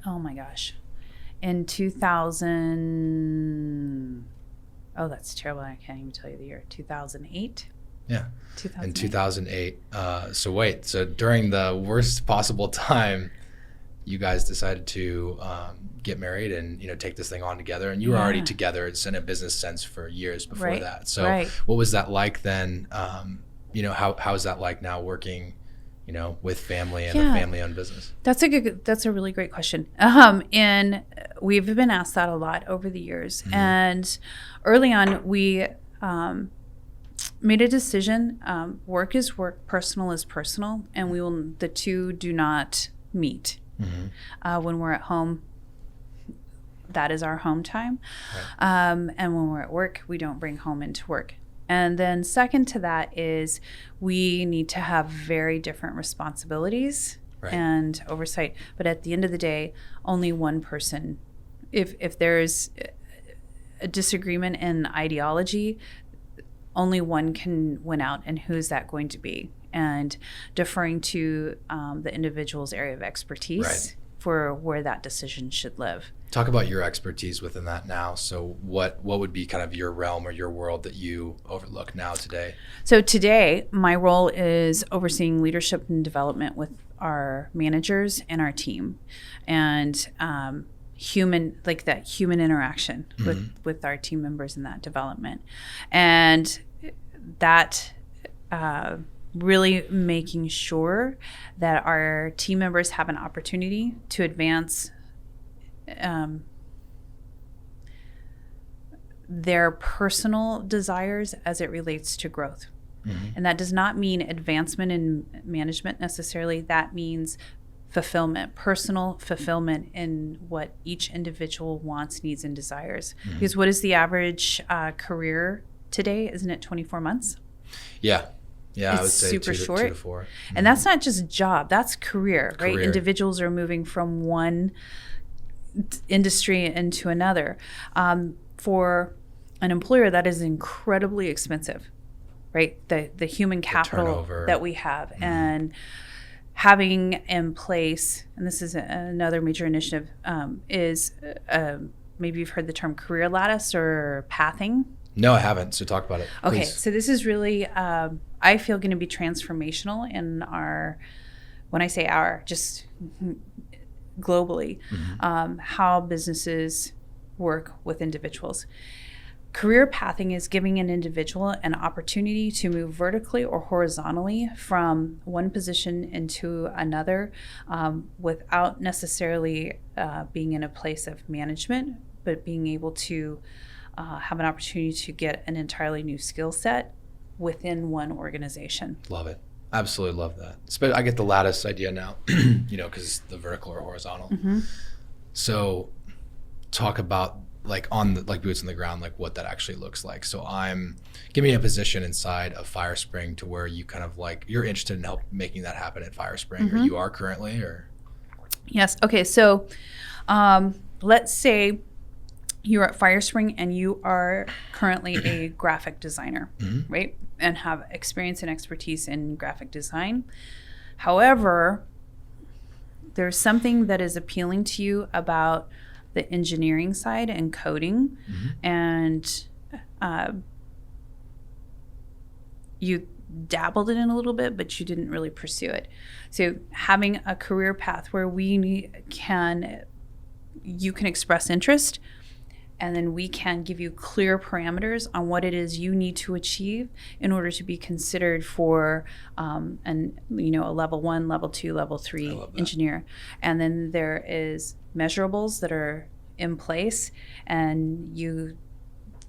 my gosh, in 2000. Oh, that's terrible. I can't even tell you the year. 2008? Yeah. 2008. In 2008. So during the worst possible time, you guys decided to get married and, take this thing on together. And you were already together. It's in a business sense for years before that. So what was that like then? How is that like now working, with family and a family-owned business? That's a really great question. And we've been asked that a lot over the years. And early on, we made a decision. Work is work, personal is personal, and the two do not meet. When we're at home, that is our home time. Right. And when we're at work, we don't bring home into work. And then second to that is we need to have very different responsibilities and oversight. But at the end of the day, only one person, if there's a disagreement in ideology, only one can win out. And who's that going to be? And deferring to the individual's area of expertise for where that decision should live. Talk about your expertise within that now. So what would be kind of your realm or your world that you overlook now today? So today, my role is overseeing leadership and development with our managers and our team, and human interaction with our team members in that development. And that really making sure that our team members have an opportunity to advance their personal desires as it relates to growth. And that does not mean advancement in management necessarily. That means fulfillment, personal fulfillment in what each individual wants, needs, and desires. Because what is the average career today? Isn't it 24 months? Yeah. It's I would say super short. 2 to 4. And that's not just job, that's career, right? Individuals are moving from one industry into another. For an employer, that is incredibly expensive, right? The human capital that we have, and having in place, and this is another major initiative, is maybe you've heard the term career lattice or pathing. No, I haven't. So talk about it. Okay, Please. so this is really, I feel, going to be transformational in our, when I say our, just globally, how businesses work with individuals. Career pathing is giving an individual an opportunity to move vertically or horizontally from one position into another, without necessarily being in a place of management, but being able to have an opportunity to get an entirely new skill set within one organization. Love it. Absolutely love that. I get the lattice idea now, because the vertical or horizontal. So talk about like boots on the ground, like what that actually looks like. So give me a position inside of Firespring to where you kind of like, you're interested in making that happen at Firespring, or you are currently, or? Yes. Okay. So let's say you're at Firespring and you are currently a graphic designer, right? And have experience and expertise in graphic design. However, there's something that is appealing to you about the engineering side and coding, and you dabbled in it a little bit, but you didn't really pursue it. So having a career path where you can express interest, and then we can give you clear parameters on what it is you need to achieve in order to be considered for a level 1, level 2, level 3 engineer. And then there is measurables that are in place, and you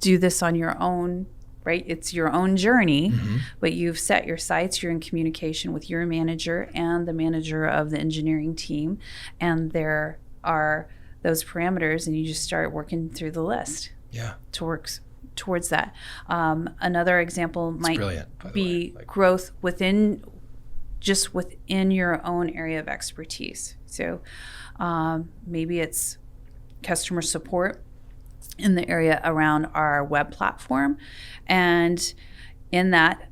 do this on your own, right? It's your own journey, but you've set your sights, you're in communication with your manager and the manager of the engineering team, and there are those parameters, and you just start working through the list to work towards that. Another example might be growth within your own area of expertise. So maybe it's customer support in the area around our web platform, and in that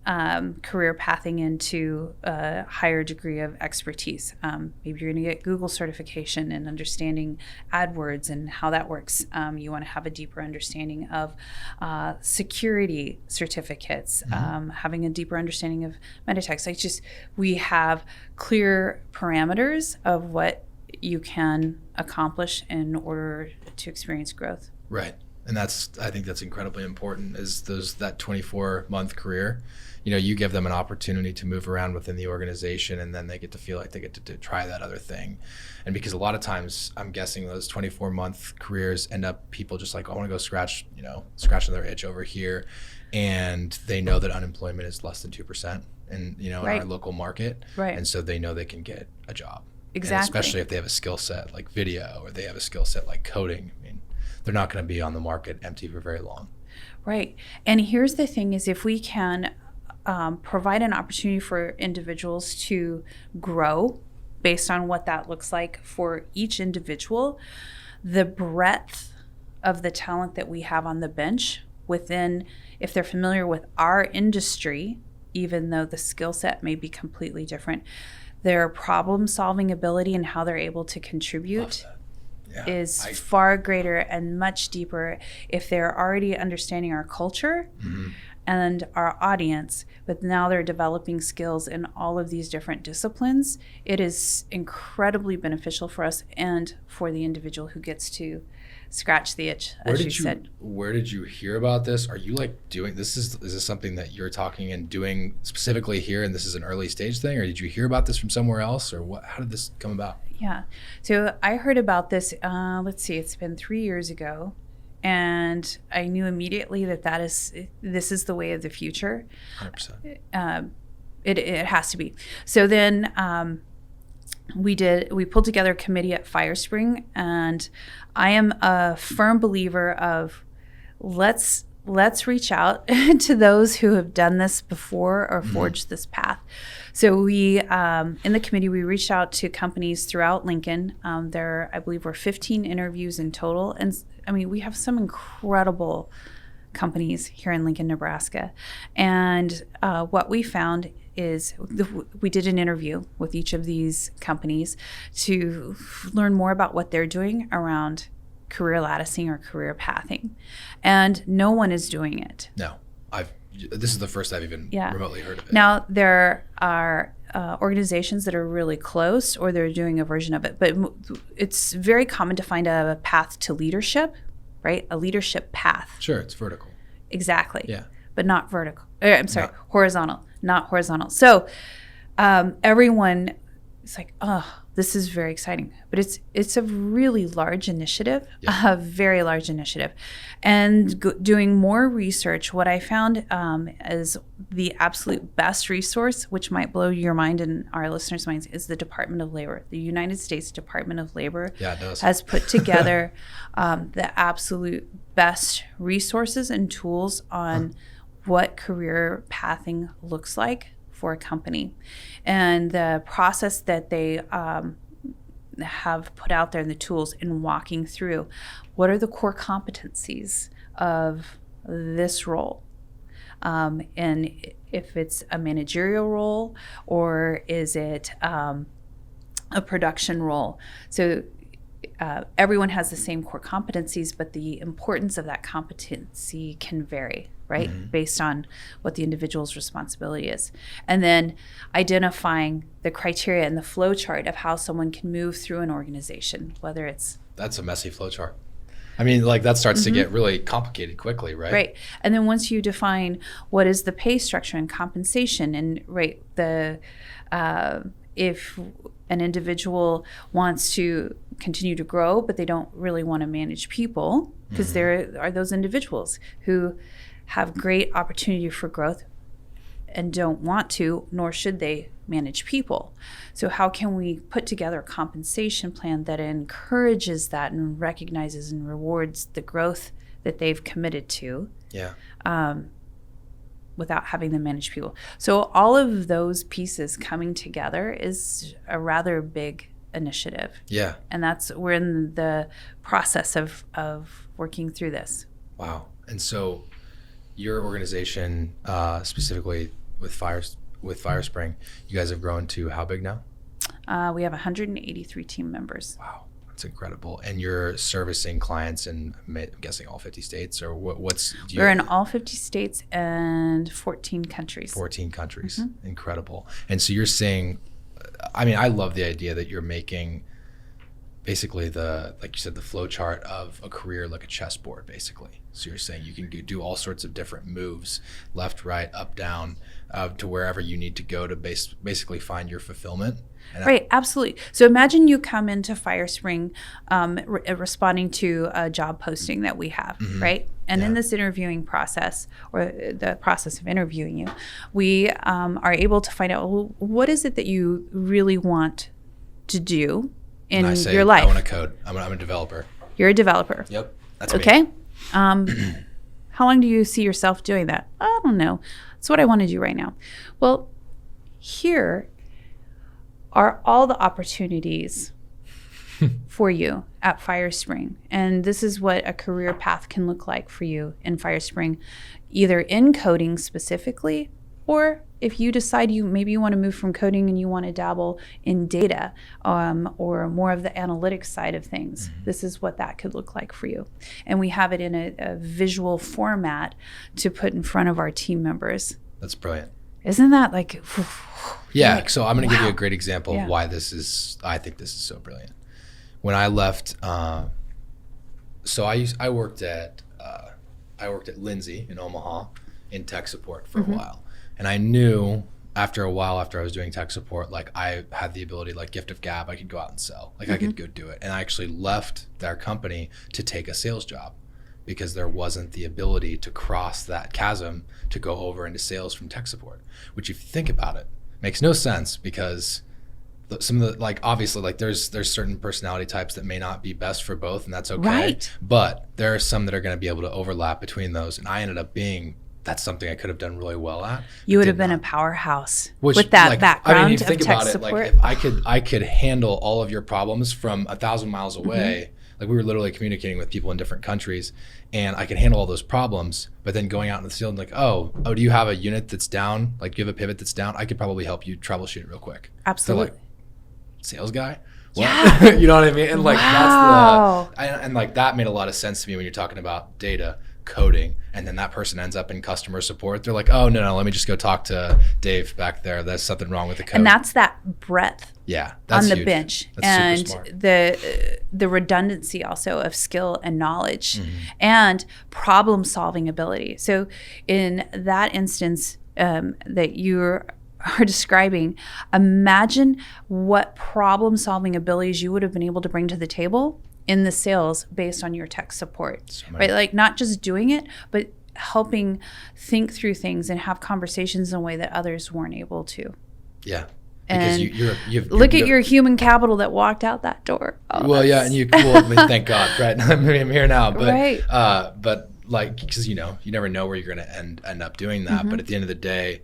career pathing into a higher degree of expertise. Maybe you're going to get Google certification and understanding AdWords and how that works. You want to have a deeper understanding of security certificates, having a deeper understanding of Metatext. We have clear parameters of what you can accomplish in order to experience growth. Right. And I think that's incredibly important, is that 24-month career. You give them an opportunity to move around within the organization, and then they get to feel like they get to try that other thing. And because a lot of times I'm guessing those 24-month careers end up people just like, I want to go scratching their itch over here. And they know that unemployment is less than 2% in our local market. Right. And so they know they can get a job. Exactly. And especially if they have a skill set like video, or they have a skill set like coding. They're not going to be on the market empty for very long. Right. And here's the thing is, if we can provide an opportunity for individuals to grow based on what that looks like for each individual, the breadth of the talent that we have on the bench within, if they're familiar with our industry, even though the skill set may be completely different, their problem-solving ability and how they're able to contribute is far greater and much deeper if they're already understanding our culture and our audience, but now they're developing skills in all of these different disciplines. It is incredibly beneficial for us and for the individual who gets to scratch the itch, as you said. Where did you hear about this? Are you like doing this? Is this something that you're talking and doing specifically here, and this is an early stage thing, or did you hear about this from somewhere else, or what? How did this come about? Yeah, so I heard about this. Let's see, it's been 3 years ago, and I knew immediately that this is the way of the future. 100%. It has to be. So then we pulled together a committee at Firespring, and I am a firm believer of let's reach out to those who have done this before or forged this path. So we, in the committee, we reached out to companies throughout Lincoln. There, I believe, were 15 interviews in total. And I mean, we have some incredible companies here in Lincoln, Nebraska. And what we found is we did an interview with each of these companies to learn more about what they're doing around career latticing or career pathing. And no one is doing it. No, this is the first I've even remotely heard of it. Now, there are organizations that are really close, or they're doing a version of it, but it's very common to find a path to leadership, right? A leadership path. Sure, it's vertical. Exactly. Yeah. But not vertical. Horizontal, not horizontal. So everyone is like, oh, this is very exciting. But it's a really large initiative, a very large initiative. And doing more research, what I found is the absolute best resource, which might blow your mind and our listeners' minds, is the Department of Labor. The United States Department of Labor has put together the absolute best resources and tools on what career pathing looks like for a company. And the process that they have put out there in the tools in walking through what are the core competencies of this role. And if it's a managerial role, or is it a production role. So everyone has the same core competencies, but the importance of that competency can vary, right? Based on what the individual's responsibility is. And then identifying the criteria and the flow chart of how someone can move through an organization, whether it's... That's a messy flow chart. I mean, like that starts to get really complicated quickly, right? Right. And then once you define what is the pay structure and compensation, and if an individual wants to continue to grow, but they don't really want to manage people, because there are those individuals who have great opportunity for growth and don't want to, nor should they, manage people. So how can we put together a compensation plan that encourages that and recognizes and rewards the growth that they've committed to? Yeah. Without having them manage people. So all of those pieces coming together is a rather big initiative. Yeah. And we're in the process of working through this. Wow. And so your organization, specifically with Firespring, you guys have grown to how big now? We have 183 team members. Wow. That's incredible. And you're servicing clients in, I'm guessing, all 50 states, or We're in all 50 states and 14 countries. 14 countries. Incredible. And so you're saying, I mean, I love the idea that you're making basically like you said, the flow chart of a career like a chessboard, basically. So you're saying you can do all sorts of different moves, left, right, up, down, to wherever you need to go to basically find your fulfillment. Right, absolutely. So imagine you come into Firespring responding to a job posting that we have, right? And in this interviewing process, or the process of interviewing you, we are able to find out, well, what is it that you really want to do in your life? I want to code. I'm a developer. You're a developer. Yep, that's okay. me. How long do you see yourself doing that? I don't know. That's what I want to do right now. Well, here are all the opportunities for you at Firespring. And this is what a career path can look like for you in Firespring, either in coding specifically Or if you decide maybe you want to move from coding and you want to dabble in data or more of the analytics side of things, this is what that could look like for you. And we have it in a visual format to put in front of our team members. That's brilliant. Isn't that like... Yeah, like, so I'm going to give you a wow. great example of why I think this is so brilliant. When I left, so I worked at Lindsay in Omaha in tech support for a while. And I knew after a while, after I was doing tech support, like I had the ability, like gift of gab, I could go out and sell. Like I could go do it. And I actually left their company to take a sales job because there wasn't the ability to cross that chasm to go over into sales from tech support, which if you think about it, makes no sense because some of the, like, obviously, like there's certain personality types that may not be best for both, and that's okay. Right. But there are some that are going to be able to overlap between those. And I ended up that's something I could have done really well at. You would have been a powerhouse with that background. I mean, if you think about it, support. like if I could handle all of your problems from 1,000 miles away, like we were literally communicating with people in different countries, and I could handle all those problems, but then going out in the field and like, oh, do you have a unit that's down? Like, do you have a pivot that's down? I could probably help you troubleshoot it real quick. Absolutely. So like, sales guy? What? Yeah. You know what I mean? And like wow. and like that made a lot of sense to me when you're talking about data, coding, and then that person ends up in customer support. They're like, oh no, let me just go talk to Dave back there. There's something wrong with the code. And that's that breadth. Yeah, that's on the huge. bench. That's and super smart. the redundancy also of skill and knowledge and problem solving ability. So in that instance that you are describing, imagine what problem solving abilities you would have been able to bring to the table in the sales based on your tech support, right? Like not just doing it, but helping think through things and have conversations in a way that others weren't able to. Yeah. Because you've look at your human capital that walked out that door. Oh, well, yeah, and I mean, thank God, right? I'm here now, but right. But like, because you never know where you're going to end up doing that. But at the end of the day,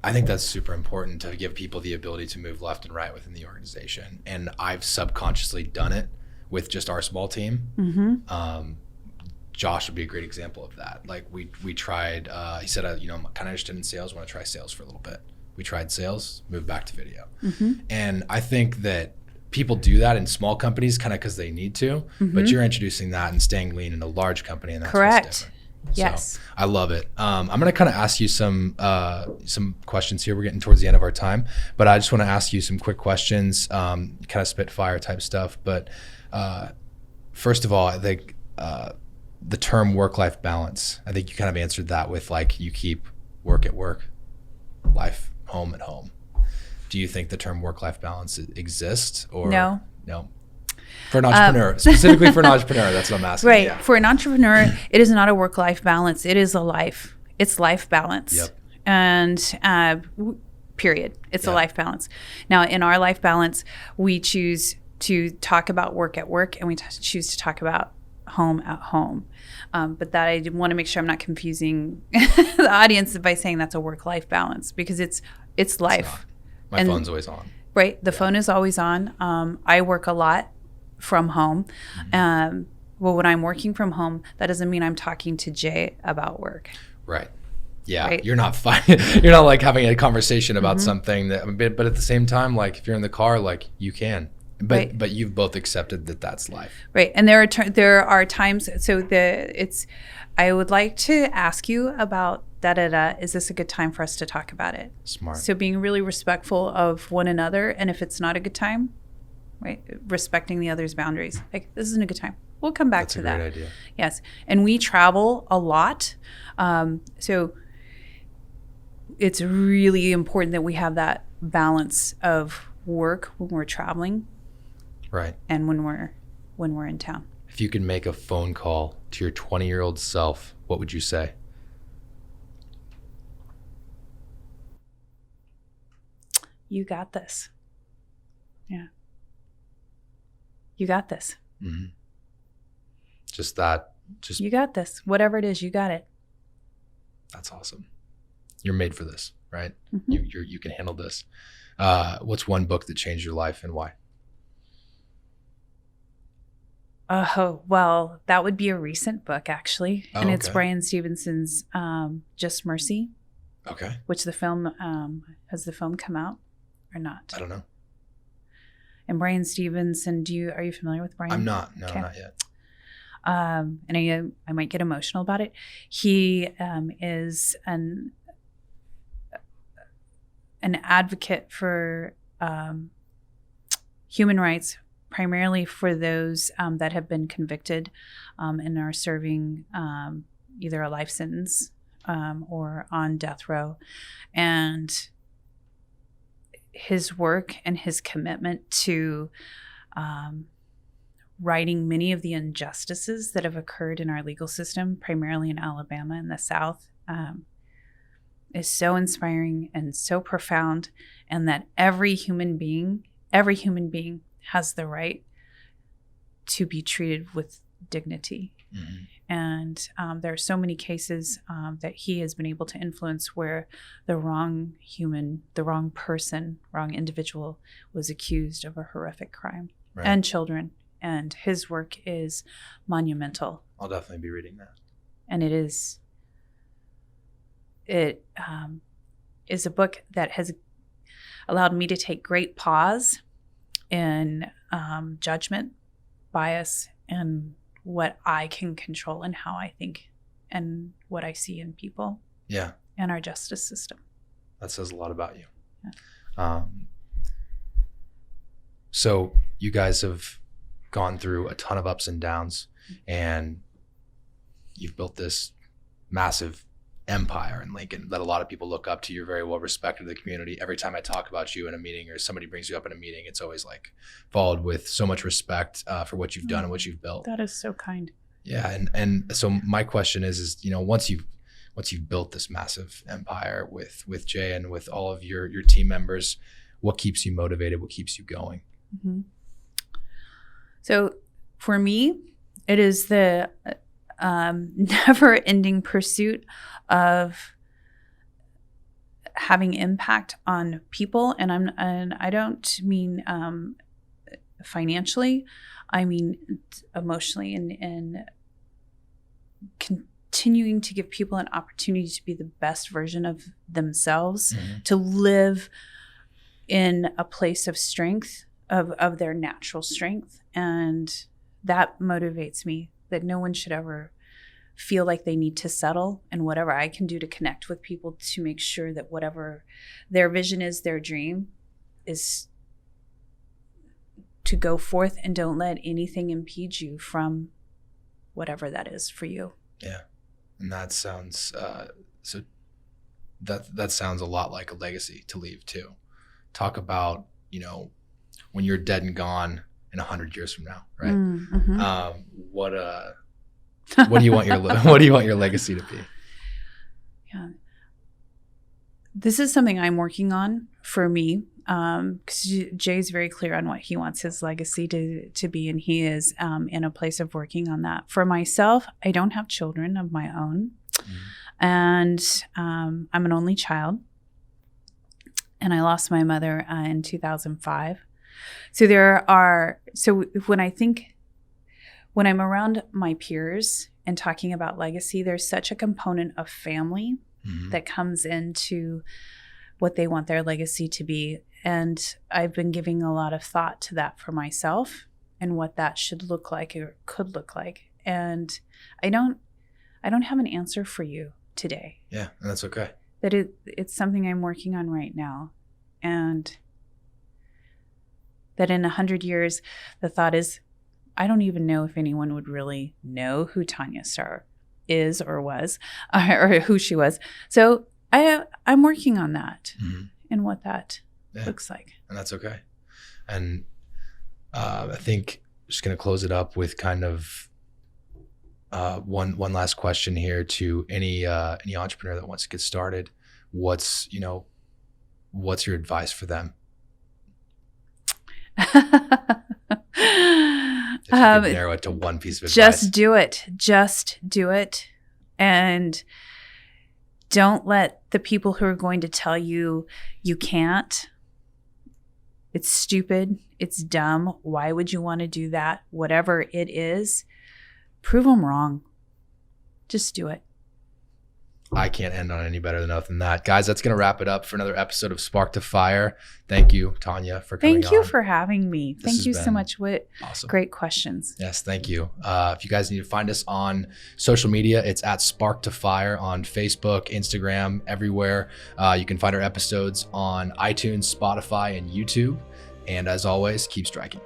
I think that's super important to give people the ability to move left and right within the organization. And I've subconsciously done it with just our small team. Josh would be a great example of that. Like we tried. He said, I'm kind of interested in sales. I want to try sales for a little bit. We tried sales, moved back to video. And I think that people do that in small companies kind of because they need to, but you're introducing that and staying lean in a large company, and that's correct. What's different. Yes. So I love it. I'm going to kind of ask you some questions here. We're getting towards the end of our time, but I just want to ask you some quick questions, kind of spitfire type stuff. But first of all, I think the term work-life balance, I think you kind of answered that with like you keep work at work, life home at home. Do you think the term work-life balance exists or no? For an entrepreneur, specifically for an entrepreneur, that's what I'm asking. Right. Yeah. For an entrepreneur, it is not a work-life balance. It is a life. It's life balance. Yep. And period. It's a life balance. Now, in our life balance, we choose to talk about work at work, and we choose to talk about home at home. But that I want to make sure I'm not confusing the audience by saying that's a work-life balance, because it's life. My phone's always on. Right. The phone is always on. I work a lot from home. Well, when I'm working from home, that doesn't mean I'm talking to Jay about work. Right. Yeah. Right? You're not fighting. You're not like having a conversation about something but at the same time, like if you're in the car, like you can, but you've both accepted that that's life. Right. And there are times. So I would like to ask you about is this a good time for us to talk about it? Smart. So being really respectful of one another. And if it's not a good time, right, respecting the other's boundaries. Like, this isn't a good time. We'll come back to that. That's a great idea. Yes. And we travel a lot. So it's really important that we have that balance of work when we're traveling. Right. And when we're in town. If you could make a phone call to your 20-year-old self, what would you say? You got this. Yeah. You got this. Mm-hmm. You got this. Whatever it is, you got it. That's awesome. You're made for this, right? Mm-hmm. You can handle this. What's one book that changed your life and why? Oh, well, that would be a recent book, actually. And it's okay. Brian Stevenson's Just Mercy. Okay. which the film, has the film come out or not? I don't know. And Brian Stevenson, are you familiar with Brian? I'm not. No, Okay. not yet. And I might get emotional about it. He is an advocate for human rights, primarily for those that have been convicted and are serving either a life sentence or on death row. And his work and his commitment to righting many of the injustices that have occurred in our legal system, primarily in Alabama and the South, is so inspiring and so profound, and that every human being has the right to be treated with dignity. Mm-hmm. And there are so many cases that he has been able to influence where the wrong individual was accused of a horrific crime, Right. and children. And his work is monumental. I'll definitely be reading that. And it is a book that has allowed me to take great pause in judgment, bias, and what I can control and how I think and what I see in people. Yeah. And our justice system. That says a lot about you. Yeah. So you guys have gone through a ton of ups and downs, and you've built this massive empire in Lincoln that a lot of people look up to. You're very well respected in the community. Every time I talk about you in a meeting or somebody brings you up in a meeting, it's always like followed with so much respect for what you've done and what you've built. That is so kind. Yeah. And so my question is, once you've built this massive empire with Jay and with all of your team members, what keeps you motivated? What keeps you going? Mm-hmm. So for me, it is the never-ending pursuit of having impact on people, and I don't mean financially. I mean emotionally, and continuing to give people an opportunity to be the best version of themselves, Mm-hmm. to live in a place of strength, of their natural strength. And that motivates me, that no one should ever feel like they need to settle, and whatever I can do to connect with people to make sure that whatever their vision is, their dream is, to go forth and don't let anything impede you from whatever that is for you. Yeah. And that sounds, that sounds a lot like a legacy to leave too. Talk about, when you're dead and gone in 100 years from now, right? Mm-hmm. What do you want your legacy to be? Yeah. This is something I'm working on for me, because Jay's very clear on what he wants his legacy to be, and he is in a place of working on that. For myself, I don't have children of my own, Mm-hmm. and I'm an only child, and I lost my mother in 2005. So when I'm around my peers and talking about legacy, there's such a component of family Mm-hmm. that comes into what they want their legacy to be. And I've been giving a lot of thought to that for myself and what that should look like or could look like. And I don't have an answer for you today. Yeah, and that's okay. That it's something I'm working on right now. And that in 100 years, the thought is, I don't even know if anyone would really know who Tawnya Starr is or was, or who she was. So I'm working on that, Mm-hmm. and what that looks like. And that's okay. And I think just going to close it up with kind of one last question here to any entrepreneur that wants to get started. What's your advice for them? If you could narrow it to one piece of advice. Just do it. And don't let the people who are going to tell you you can't. It's stupid. It's dumb. Why would you want to do that? Whatever it is, prove them wrong. Just do it. I can't end on any better note than that. Guys, that's going to wrap it up for another episode of Spark to Fire. Thank you, Tawnya, for coming on. Thank you for having me. Thank you so much. What awesome. Great questions. Yes, thank you. If you guys need to find us on social media, it's at Spark to Fire on Facebook, Instagram, everywhere. You can find our episodes on iTunes, Spotify, and YouTube. And as always, keep striking.